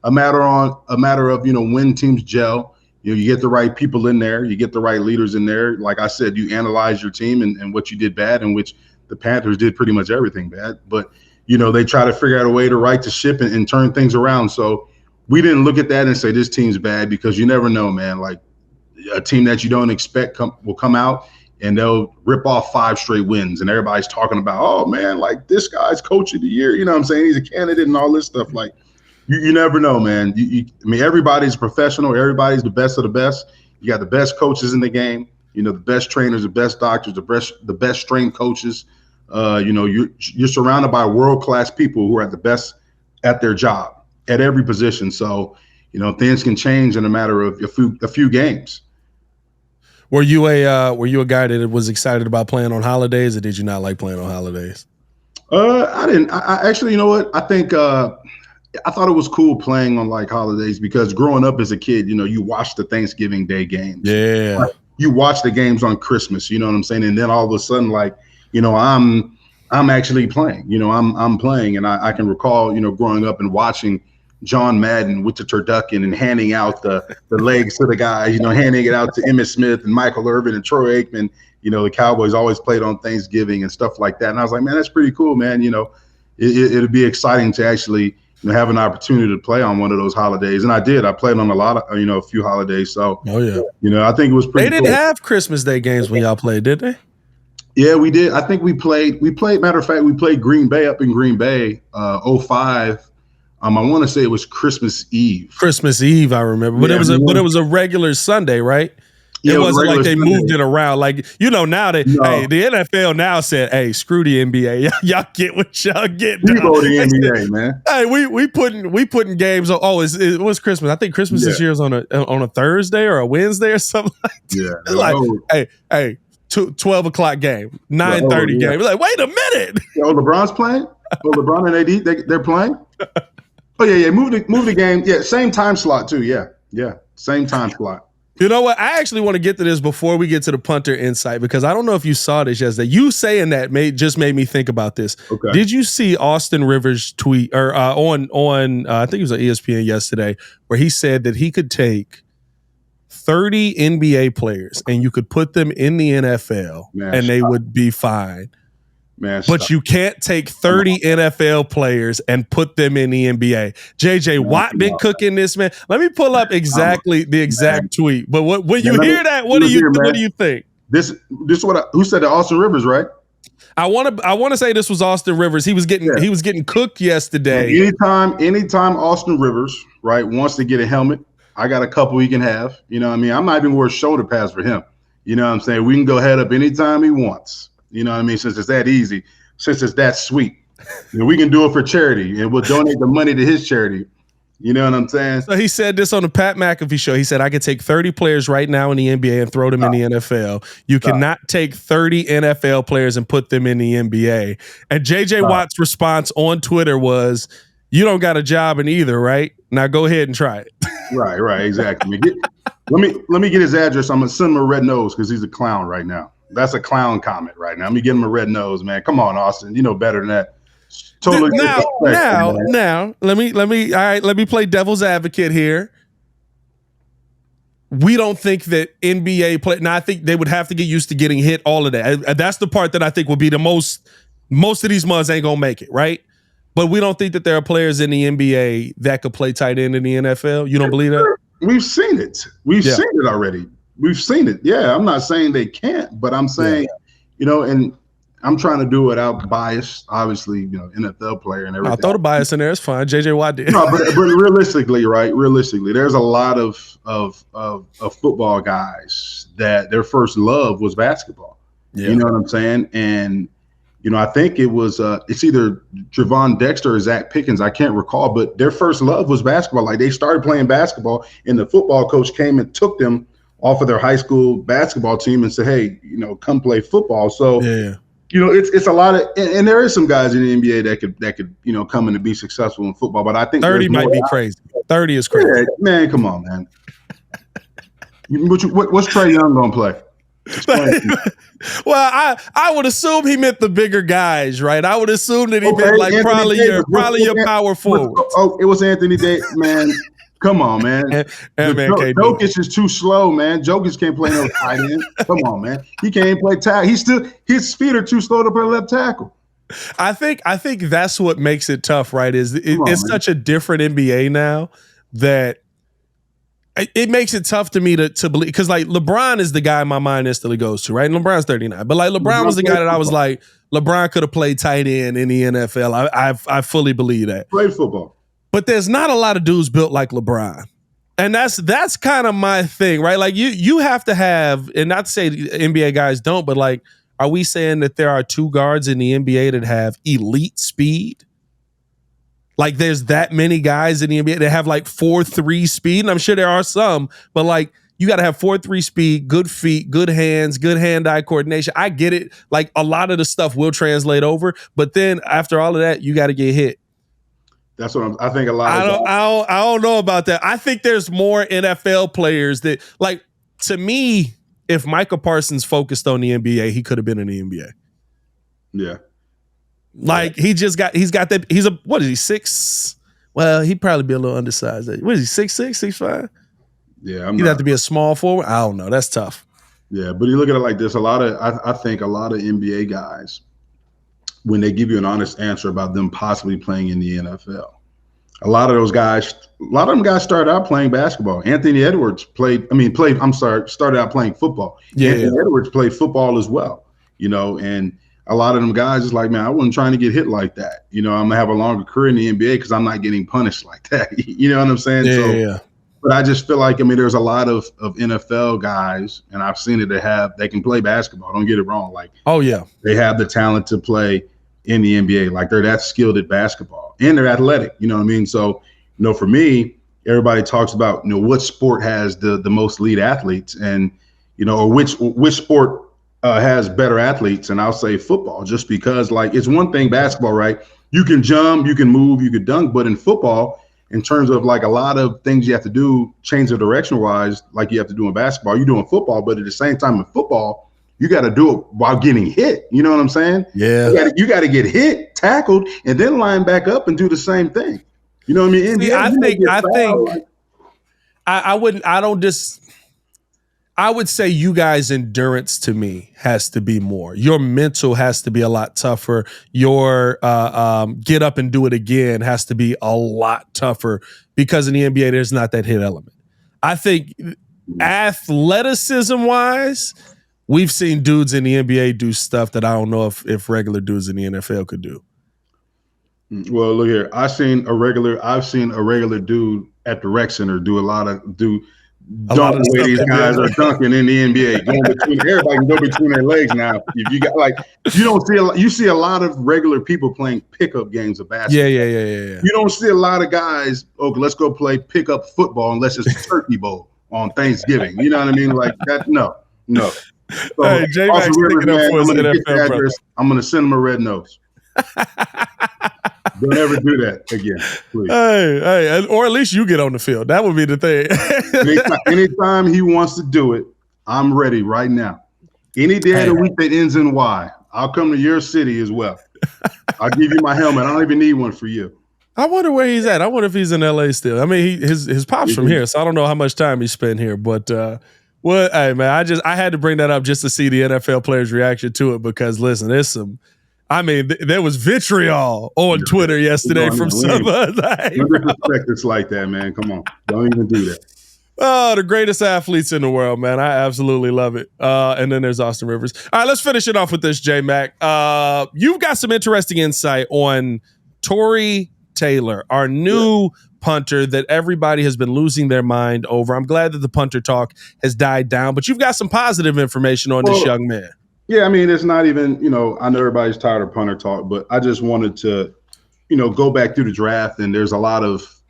a matter of when teams gel. You get the right people in there. You get the right leaders in there. Like I said, you analyze your team and what you did bad, and which the Panthers did pretty much everything bad. But, they try to figure out a way to right the ship and turn things around. So we didn't look at that and say this team's bad, because you never know, man. Like, a team that you don't expect will come out and they'll rip off 5 straight wins. And everybody's talking about, oh, man, like this guy's coach of the year. You know what I'm saying? He's a candidate and all this stuff. Like, you never know, man. Everybody's professional. Everybody's the best of the best. You got the best coaches in the game. The best trainers, the best doctors, the best strength coaches. You're surrounded by world-class people who are at the best at their job at every position. So, things can change in a matter of a few games. Were you a guy that was excited about playing on holidays, or did you not like playing on holidays? I didn't. I actually, you know what? I think I thought it was cool playing on like holidays, because growing up as a kid, you watch the Thanksgiving Day games. Yeah. Like, you watch the games on Christmas, you know what I'm saying? And then all of a sudden, like, I'm actually playing, I'm playing. And I can recall, growing up and watching John Madden with the turducken and handing out the legs to the guys, handing it out to Emmitt Smith and Michael Irvin and Troy Aikman. The Cowboys always played on Thanksgiving and stuff like that. And I was like, man, that's pretty cool, man. It'd be exciting to actually have an opportunity to play on one of those holidays. And I did. I played on a lot of, a few holidays. So, I think it was pretty They didn't have Christmas Day games when y'all played, did they? Yeah, we did. I think we played, matter of fact, we played Green Bay up in Green Bay, 05. I want to say it was Christmas Eve. Christmas Eve, I remember. But it was a regular Sunday, right? Yeah, it wasn't like they Sunday. moved it around. Like, now the NFL now said, hey, screw the NBA. Y'all get what y'all get. We go to the NBA, man. Hey, we putting games on. Oh, it was Christmas. I think Christmas this year is on a Thursday or a Wednesday or something like that. Yeah. Like, hey, 12 o'clock game, 9:30 game. Like, wait a minute. Oh, LeBron's playing? Oh, LeBron and AD, they're playing? Oh, yeah. Move the game. Yeah, same time slot too. Yeah. Same time slot. You know what? I actually want to get to this before we get to the punter insight, because I don't know if you saw this yesterday. You saying that just made me think about this. Okay. Did you see Austin Rivers tweet or on I think it was on ESPN yesterday, where he said that he could take 30 NBA players and you could put them in the NFL and they would be fine. Man, but you can't take 30 NFL players and put them in the NBA. JJ Watt been cooking this, man. Let me pull up exactly the exact tweet. But when you hear that, what do you think? This who said that? Austin Rivers, right? I want to say this was Austin Rivers. He was getting cooked yesterday. Anytime Austin Rivers, right, wants to get a helmet, I got a couple he can have. You know what I mean? I'm not even worth shoulder pads for him. You know what I'm saying? We can go head up anytime he wants. You know what I mean? Since it's that easy, since it's that sweet, we can do it for charity, and we'll donate the money to his charity. You know what I'm saying? So he said this on the Pat McAfee show. He said, I could take 30 players right now in the NBA and throw them in the NFL. You cannot take 30 NFL players and put them in the NBA. And JJ Watt's response on Twitter was, you don't got a job in either, right? Now go ahead and try it. Right, exactly. Let me get his address. I'm gonna send him a red nose because he's a clown right now. That's a clown comment right now. Let me give him a red nose, man. Come on, Austin. You know better than that. Totally. Now, let me play devil's advocate here. We don't think that NBA play. Now, I think they would have to get used to getting hit. All of that. That's the part that I think would be the most. Most of these mugs ain't gonna make it, right? But we don't think that there are players in the NBA that could play tight end in the NFL. You don't believe that? We've seen it. We've seen it already. We've seen it. Yeah, I'm not saying they can't, but I'm saying, and I'm trying to do it without bias. Obviously, NFL player and everything. I'll throw the bias in there. It's fine. JJ Watt did. No, but realistically, right? Realistically, there's a lot of football guys that their first love was basketball. Yeah. You know what I'm saying? And I think it was it's either Trevon Dexter or Zach Pickens. I can't recall, but their first love was basketball. Like they started playing basketball, and the football coach came and took them off of their high school basketball team and said, hey, come play football. So, it's a lot of, and there is some guys in the NBA that could, come in and be successful in football. But I think 30 might be crazy. 30 is crazy. Yeah, man, come on, man. What's Trae Young going to play? Well, I would assume he meant the bigger guys, right? I would assume that he meant like probably your power forward. Oh, it was Anthony Davis, man. Come on, man. Jokic is too slow, man. Jokic can't play no tight end. Come on, man. He can't play tackle. His feet are too slow to play left tackle. I think that's what makes it tough, right? It's such a different NBA now that it makes it tough to me to believe, because like LeBron is the guy my mind instantly goes to, right? And LeBron's 39, but like LeBron was the guy that I was like, LeBron could have played tight end in the NFL. I fully believe that. Played football. But there's not a lot of dudes built like LeBron. And that's kind of my thing, right? Like you have to have, and not to say NBA guys don't, but like, are we saying that there are two guards in the NBA that have elite speed? Like there's that many guys in the NBA that have like 4.3 speed, and I'm sure there are some, but like you got to have 4.3 speed, good feet, good hands, good hand-eye coordination. I get it. Like a lot of the stuff will translate over, but then after all of that, you got to get hit. That's what I think. I don't know about that. I think there's more NFL players that, like, to me, if Micah Parsons focused on the NBA, he could have been in the NBA. Yeah. Like he's got that. What is he, 6? Well, he'd probably be a little undersized. What is he, 6'6", 6'5"? Yeah, he'd have to be a small forward. I don't know. That's tough. Yeah, but you look at it like this. I think a lot of NBA guys, when they give you an honest answer about them possibly playing in the NFL, a lot of them guys started out playing basketball. Anthony Edwards started out playing football. Yeah, Anthony Edwards played football as well, and a lot of them guys is like, man, I wasn't trying to get hit like that. I'm going to have a longer career in the NBA because I'm not getting punished like that. You know what I'm saying? Yeah. But I just feel like, there's a lot of NFL guys, and I've seen it, they can play basketball. Don't get it wrong. Like, oh, yeah. They have the talent to play in the NBA. Like, they're that skilled at basketball. And they're athletic. You know what I mean? So, for me, everybody talks about, what sport has the most elite athletes, and, or which sport has better athletes, and I'll say football, just because, like, it's one thing basketball, right? You can jump, you can move, you can dunk, but in football, in terms of like a lot of things you have to do, change of direction wise, like you have to do in basketball, you do in football, but at the same time in football, you got to do it while getting hit. You know what I'm saying? Yeah. You got to get hit, tackled, and then line back up and do the same thing. You know what I mean? I would say you guys' endurance to me has to be more. Your mental has to be a lot tougher. Your get up and do it again has to be a lot tougher, because in the NBA, there's not that hit element. I think athleticism-wise, we've seen dudes in the NBA do stuff that I don't know if regular dudes in the NFL could do. Well, look here. I've seen a regular dude at the rec center do a lot of the way these guys are dunking in the NBA. Everybody can go between their legs now. If you got you see a lot of regular people playing pickup games of basketball. Yeah. You don't see a lot of guys, okay, let's go play pickup football unless it's Turkey Bowl on Thanksgiving. You know what I mean? Like that, no. So, hey, J-Max, I'm gonna send him a red nose. Don't ever do that again, please. Hey, or at least you get on the field. That would be the thing. Anytime he wants to do it, I'm ready right now. Any day of the week that ends in Y, I'll come to your city as well. I'll give you my helmet. I don't even need one for you. I wonder where he's at. I wonder if he's in LA still. I mean, his pop's from here, so I don't know how much time he spent here. But hey man, I had to bring that up just to see the NFL players' reaction to it, because listen, there was vitriol on Twitter yesterday from some. Don't disrespect us like that, man. Come on, don't even do that. Oh, the greatest athletes in the world, man. I absolutely love it. And then there's Austin Rivers. All right, let's finish it off with this, J-Mac. You've got some interesting insight on Tory Taylor, our new punter that everybody has been losing their mind over. I'm glad that the punter talk has died down, but you've got some positive information on this young man. Yeah, I mean, it's not even, I know everybody's tired of punter talk, but I just wanted to, go back through the draft, and there's a lot of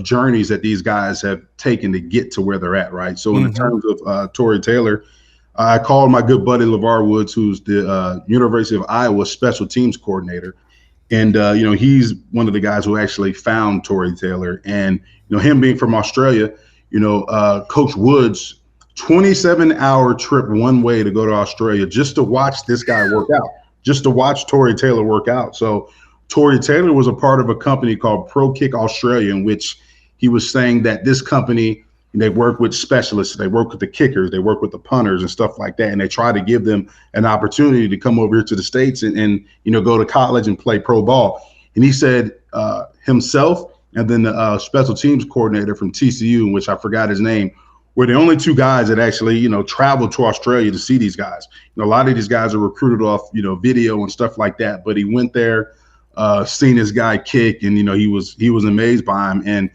journeys that these guys have taken to get to where they're at, right? So in terms of Tory Taylor, I called my good buddy LeVar Woods, who's the University of Iowa special teams coordinator. And, he's one of the guys who actually found Tory Taylor. And, him being from Australia, Coach Woods, 27-hour trip one way to go to Australia just to watch this guy work out, just to watch Tory Taylor work out. So Tory Taylor was a part of a company called Pro Kick Australia, in which he was saying that this company, they work with specialists, they work with the kickers, they work with the punters and stuff like that, and they try to give them an opportunity to come over here to the States and go to college and play pro ball. And he said himself and then the special teams coordinator from TCU, in which I forgot his name, were the only two guys that actually, traveled to Australia to see these guys. A lot of these guys are recruited off, video and stuff like that. But he went there, seen this guy kick, and he was amazed by him. And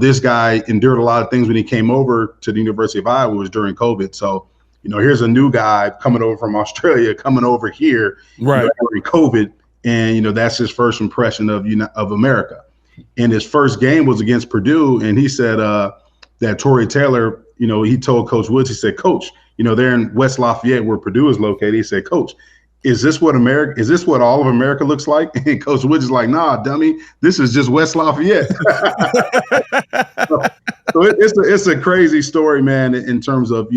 this guy endured a lot of things when he came over to the University of Iowa. Was during COVID. So here's a new guy coming over from Australia, coming over here during COVID, and that's his first impression of America. And his first game was against Purdue, and he said that Tory Taylor, he told Coach Woods, he said, "Coach, they're in West Lafayette where Purdue is located." He said, "Coach, is this what all of America looks like?" And Coach Woods is like, "Nah, dummy, this is just West Lafayette." so it's a crazy story, man, in terms of,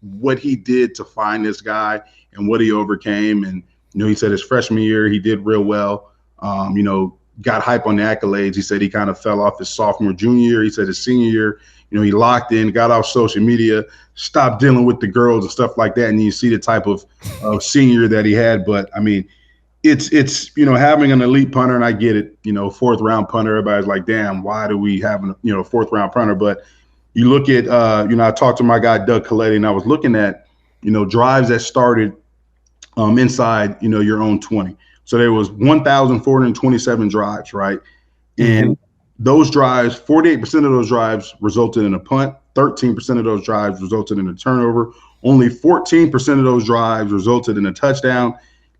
what he did to find this guy and what he overcame. And, he said his freshman year, he did real well, got hype on the accolades. He said he kind of fell off his sophomore, junior year. He said his senior year, he locked in, got off social media, stopped dealing with the girls and stuff like that. And you see the type of senior that he had. But I mean, it's having an elite punter, and I get it, fourth round punter. Everybody's like, damn, why do we have a fourth round punter? But you look at I talked to my guy Doug Coletti, and I was looking at drives that started inside your own 20. So there was 1,427 drives, right? And those drives, 48% of those drives resulted in a punt, 13% of those drives resulted in a turnover, only 14% of those drives resulted in a touchdown,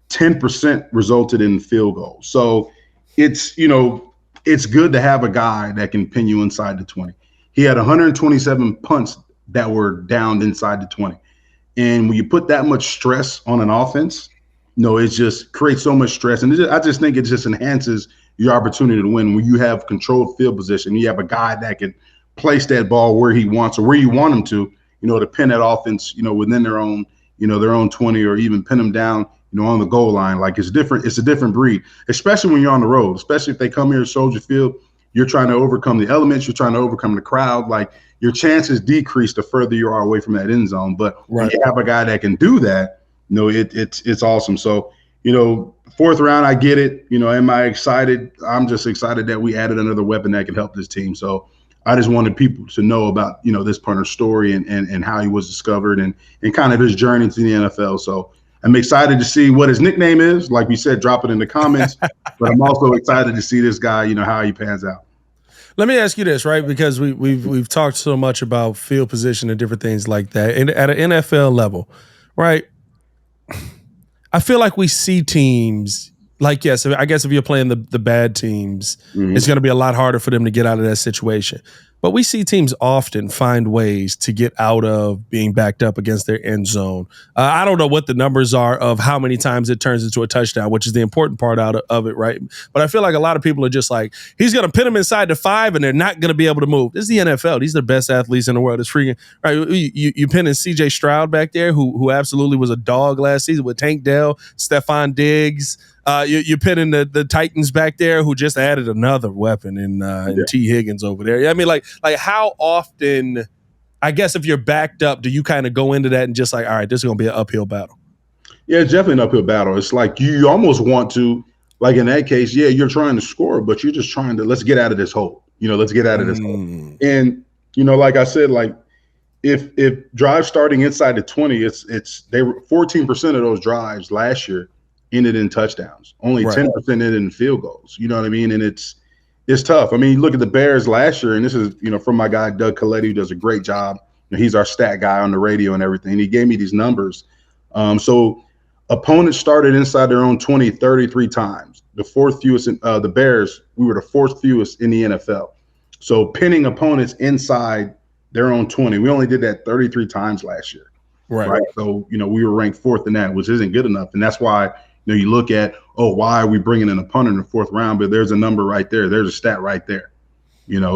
10% resulted in field goals. So it's good to have a guy that can pin you inside the 20. He had 127 punts that were downed inside the 20. And when you put that much stress on an offense, it just creates so much stress. And I just think it just enhances your opportunity to win when you have controlled field position. You have a guy that can place that ball where he wants or where you want him to pin that offense, within their own 20, or even pin them down, on the goal line. Like it's different. It's a different breed, especially when you're on the road, especially if they come here to Soldier Field. You're trying to overcome the elements. You're trying to overcome the crowd. Like your chances decrease the further you are away from that end zone. But when you have a guy that can do that, it's awesome. So, fourth round, I get it. Am I excited? I'm just excited that we added another weapon that can help this team. So I just wanted people to know about, this punter's story and how he was discovered and kind of his journey to the NFL. So I'm excited to see what his nickname is. Like we said, drop it in the comments. But I'm also excited to see this guy, how he pans out. Let me ask you this, right? Because we've talked so much about field position and different things like that. And at an NFL level, right? I feel like we see teams like, yes, I guess if you're playing the bad teams, it's going to be a lot harder for them to get out of that situation. But we see teams often find ways to get out of being backed up against their end zone. I don't know what the numbers are of how many times it turns into a touchdown, which is the important part out of it, right? But I feel like a lot of people are just like, he's going to pin them inside the 5 and they're not going to be able to move. This is the NFL. These are the best athletes in the world. It's freaking right. You pinning C.J. Stroud back there, who absolutely was a dog last season with Tank Dell, Stephon Diggs. You're pinning the Titans back there, who just added another weapon in T. Higgins over there. I mean, like how often, I guess if you're backed up, do you kind of go into that and just like, all right, this is going to be an uphill battle? Yeah, it's definitely an uphill battle. It's like you almost want to, like in that case, yeah, you're trying to score, but you're just trying to, let's get out of this hole. Let's get out of this hole. And, like I said, like if drives starting inside the 20, they were 14% of those drives last year ended in touchdowns. Only 10% ended in field goals. You know what I mean? And it's tough. I mean, you look at the Bears last year, and this is, from my guy, Doug Coletti, who does a great job. He's our stat guy on the radio and everything. He gave me these numbers. So opponents started inside their own 20 33 times. The fourth fewest in the Bears, we were the fourth fewest in the NFL. So pinning opponents inside their own 20, we only did that 33 times last year. Right. So, we were ranked fourth in that, which isn't good enough. And that's why, you look at, why are we bringing in a punter in the fourth round? But there's a number right there. There's a stat right there.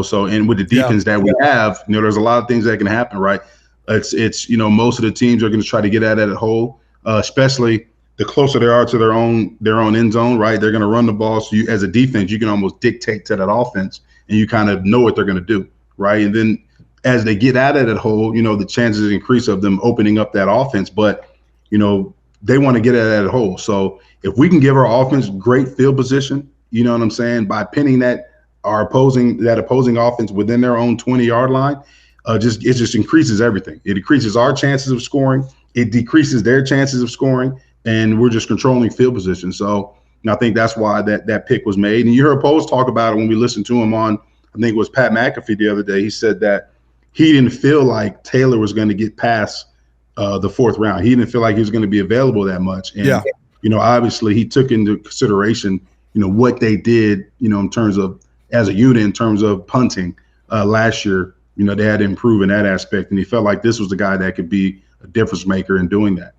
So, and with the defense that we have, there's a lot of things that can happen, right? It's most of the teams are going to try to get at it whole, especially the closer they are to their own end zone, right? They're going to run the ball. So you, as a defense, you can almost dictate to that offense, and you kind of know what they're going to do, right? And then as they get out of that hole, the chances increase of them opening up that offense. But they want to get out of that hole. So if we can give our offense great field position, you know what I'm saying, by pinning that opposing offense within their own 20-yard line, it just increases everything. It increases our chances of scoring. It decreases their chances of scoring, and we're just controlling field position. So I think that's why that pick was made. And you heard Poles talk about it when we listened to him on, I think it was Pat McAfee the other day. He said that he didn't feel like Taylor was going to get past the fourth round. He didn't feel like he was going to be available that much. And, obviously he took into consideration, what they did, in terms of as a unit, in terms of punting last year. They had to improve in that aspect. And he felt like this was the guy that could be a difference maker in doing that.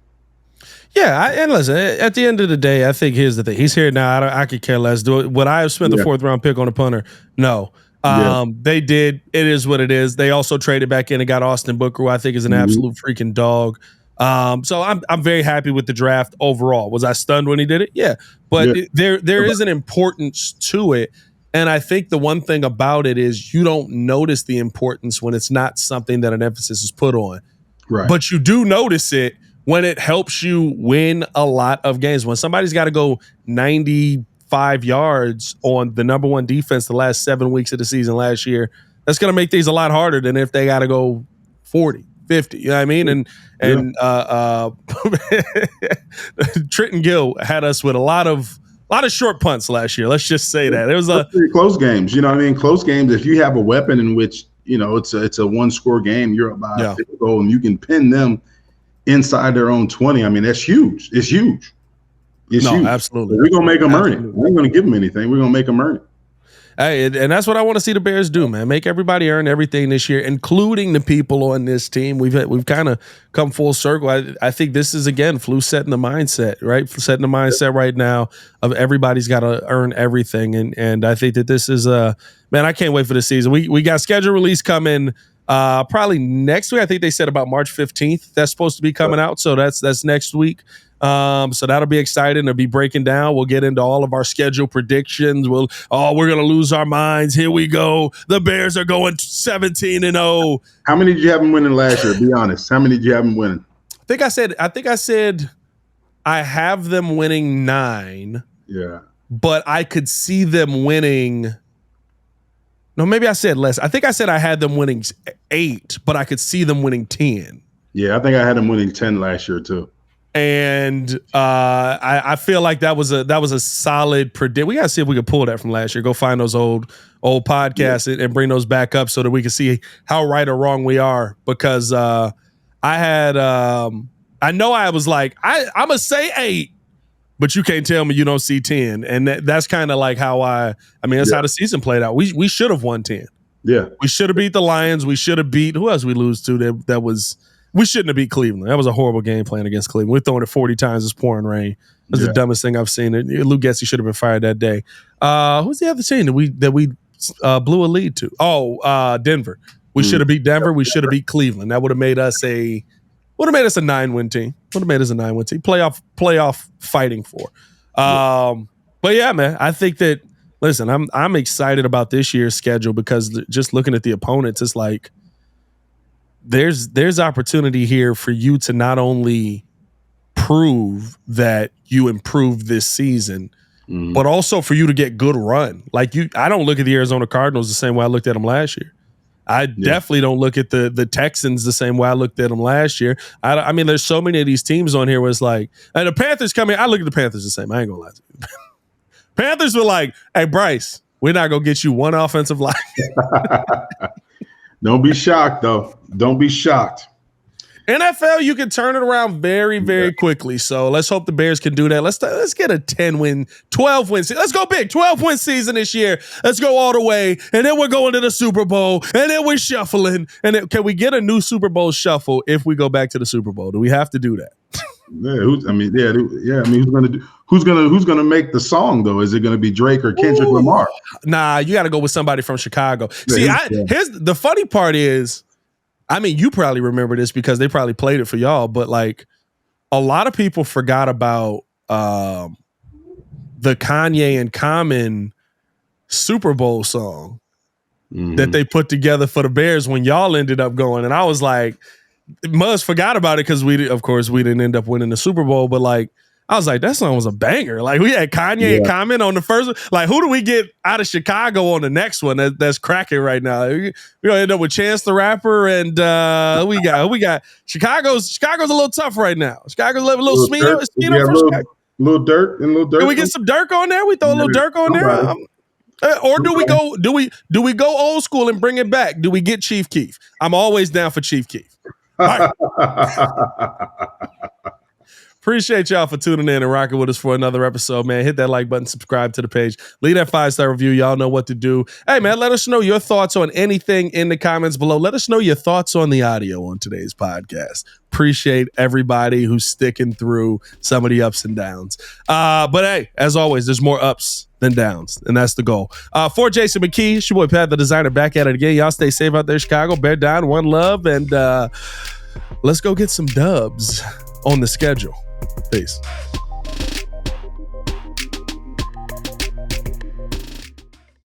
Yeah, and listen, at the end of the day, I think here's the thing. He's here now. I could care less. Would I have spent the fourth round pick on a punter? No. They did. It is what it is. They also traded back in and got Austin Booker, who I think is an absolute freaking dog. So I'm very happy with the draft overall. Was I stunned when he did it? Yeah. But there is an importance to it. And I think the one thing about it is you don't notice the importance when it's not something that an emphasis is put on. Right. But you do notice it when it helps you win a lot of games. When somebody's got to go 95 yards on the number one defense the last 7 weeks of the season last year, that's going to make things a lot harder than if they got to go 40, 50. You know what I mean? And Trenton Gill had us with a lot of short punts last year. Let's just say that. It was close games. You know what I mean? Close games. If you have a weapon in which, it's a one-score game, you're about a field goal, and you can pin them inside their own 20. I mean, that's huge. It's huge. It's huge. Absolutely. We're going to make them earn it. We ain't going to give them anything. We're going to make them earn it. Hey, and that's what I want to see the Bears do, man. Make everybody earn everything this year, including the people on this team. We've kind of come full circle. I think this is, again, Flu setting the mindset, right? Setting the mindset right now of everybody's got to earn everything. And I think that this is man, I can't wait for the season. We got schedule release coming probably next week. I think they said about March 15th that's supposed to be coming out. So that's next week. So that'll be exciting to be breaking down. We'll get into all of our schedule predictions. We're going to lose our minds. Here we go. The Bears are going 17-0. How many did you have them winning last year? Be honest. How many did you have them winning? I think I said I have them winning 9. Yeah. But I could see them winning. No, maybe I said less. I think I said I had them winning 8, but I could see them winning 10. Yeah, I think I had them winning 10 last year too. And I feel like that was a solid predict. We got to see if we can pull that from last year. Go find those old podcasts and bring those back up so that we can see how right or wrong we are. Because I know I was like, I'm going to say 8, but you can't tell me you don't see 10. And that's kind of like how that's how the season played out. We should have won 10. Yeah. We should have beat the Lions. We should have beat, who else we lose to that was – we shouldn't have beat Cleveland. That was a horrible game plan against Cleveland. We're throwing it 40 times. It's pouring rain. That's the dumbest thing I've seen. Luke Getsy should have been fired that day. Who's the other team that we blew a lead to? Denver. We should have beat Denver. We should have beat Cleveland. That would have made us a 9-win team. Would have made us a 9-win team. Playoff fighting for. But yeah, man, I think that. Listen, I'm excited about this year's schedule because just looking at the opponents, it's like. There's opportunity here for you to not only prove that you improved this season, but also for you to get good run. Like I don't look at the Arizona Cardinals the same way I looked at them last year. I definitely don't look at the Texans the same way I looked at them last year. I mean, there's so many of these teams on here where it's like, and the Panthers come in. I look at the Panthers the same. I ain't gonna lie to you. Panthers were like, hey, Bryce, we're not gonna get you one offensive line. Don't be shocked, though. Don't be shocked. NFL, you can turn it around very, very quickly. So let's hope the Bears can do that. Let's get a 10-win, 12-win season. Let's go big. 12-win season this year. Let's go all the way. And then we're going to the Super Bowl. And then we're shuffling. And then, can we get a new Super Bowl shuffle if we go back to the Super Bowl? Do we have to do that? Who's gonna make the song though? Is it gonna be Drake or Kendrick Lamar? Nah, you got to go with somebody from Chicago. See, here's the funny part is, I mean, you probably remember this because they probably played it for y'all, but like a lot of people forgot about the Kanye and Common Super Bowl song that they put together for the Bears when y'all ended up going. And I was like, Muzz forgot about it because we didn't end up winning the Super Bowl, but like, I was like, that song was a banger. Like, we had Kanye and Common on the first one. Like, who do we get out of Chicago on the next one that's cracking right now? We're gonna end up with Chance the Rapper, and we got Chicago's a little tough right now. Chicago's a little Smino. Little Dirk. Can we get some Dirk on there? We throw a little Dirk on there. Or do we go old school and bring it back? Do we get Chief Keef? I'm always down for Chief Keef. All right. Appreciate y'all for tuning in and rocking with us for another episode, man. Hit that like button, subscribe to the page, leave that 5-star review. Y'all know what to do. Hey, man, let us know your thoughts on anything in the comments below. Let us know your thoughts on the audio on today's podcast. Appreciate everybody who's sticking through some of the ups and downs. But hey, as always, there's more ups than downs, and that's the goal. For Jason McKie, it's your boy Pat the Designer, back at it again. Y'all stay safe out there, Chicago. Bear down, one love, and let's go get some dubs on the schedule. Peace.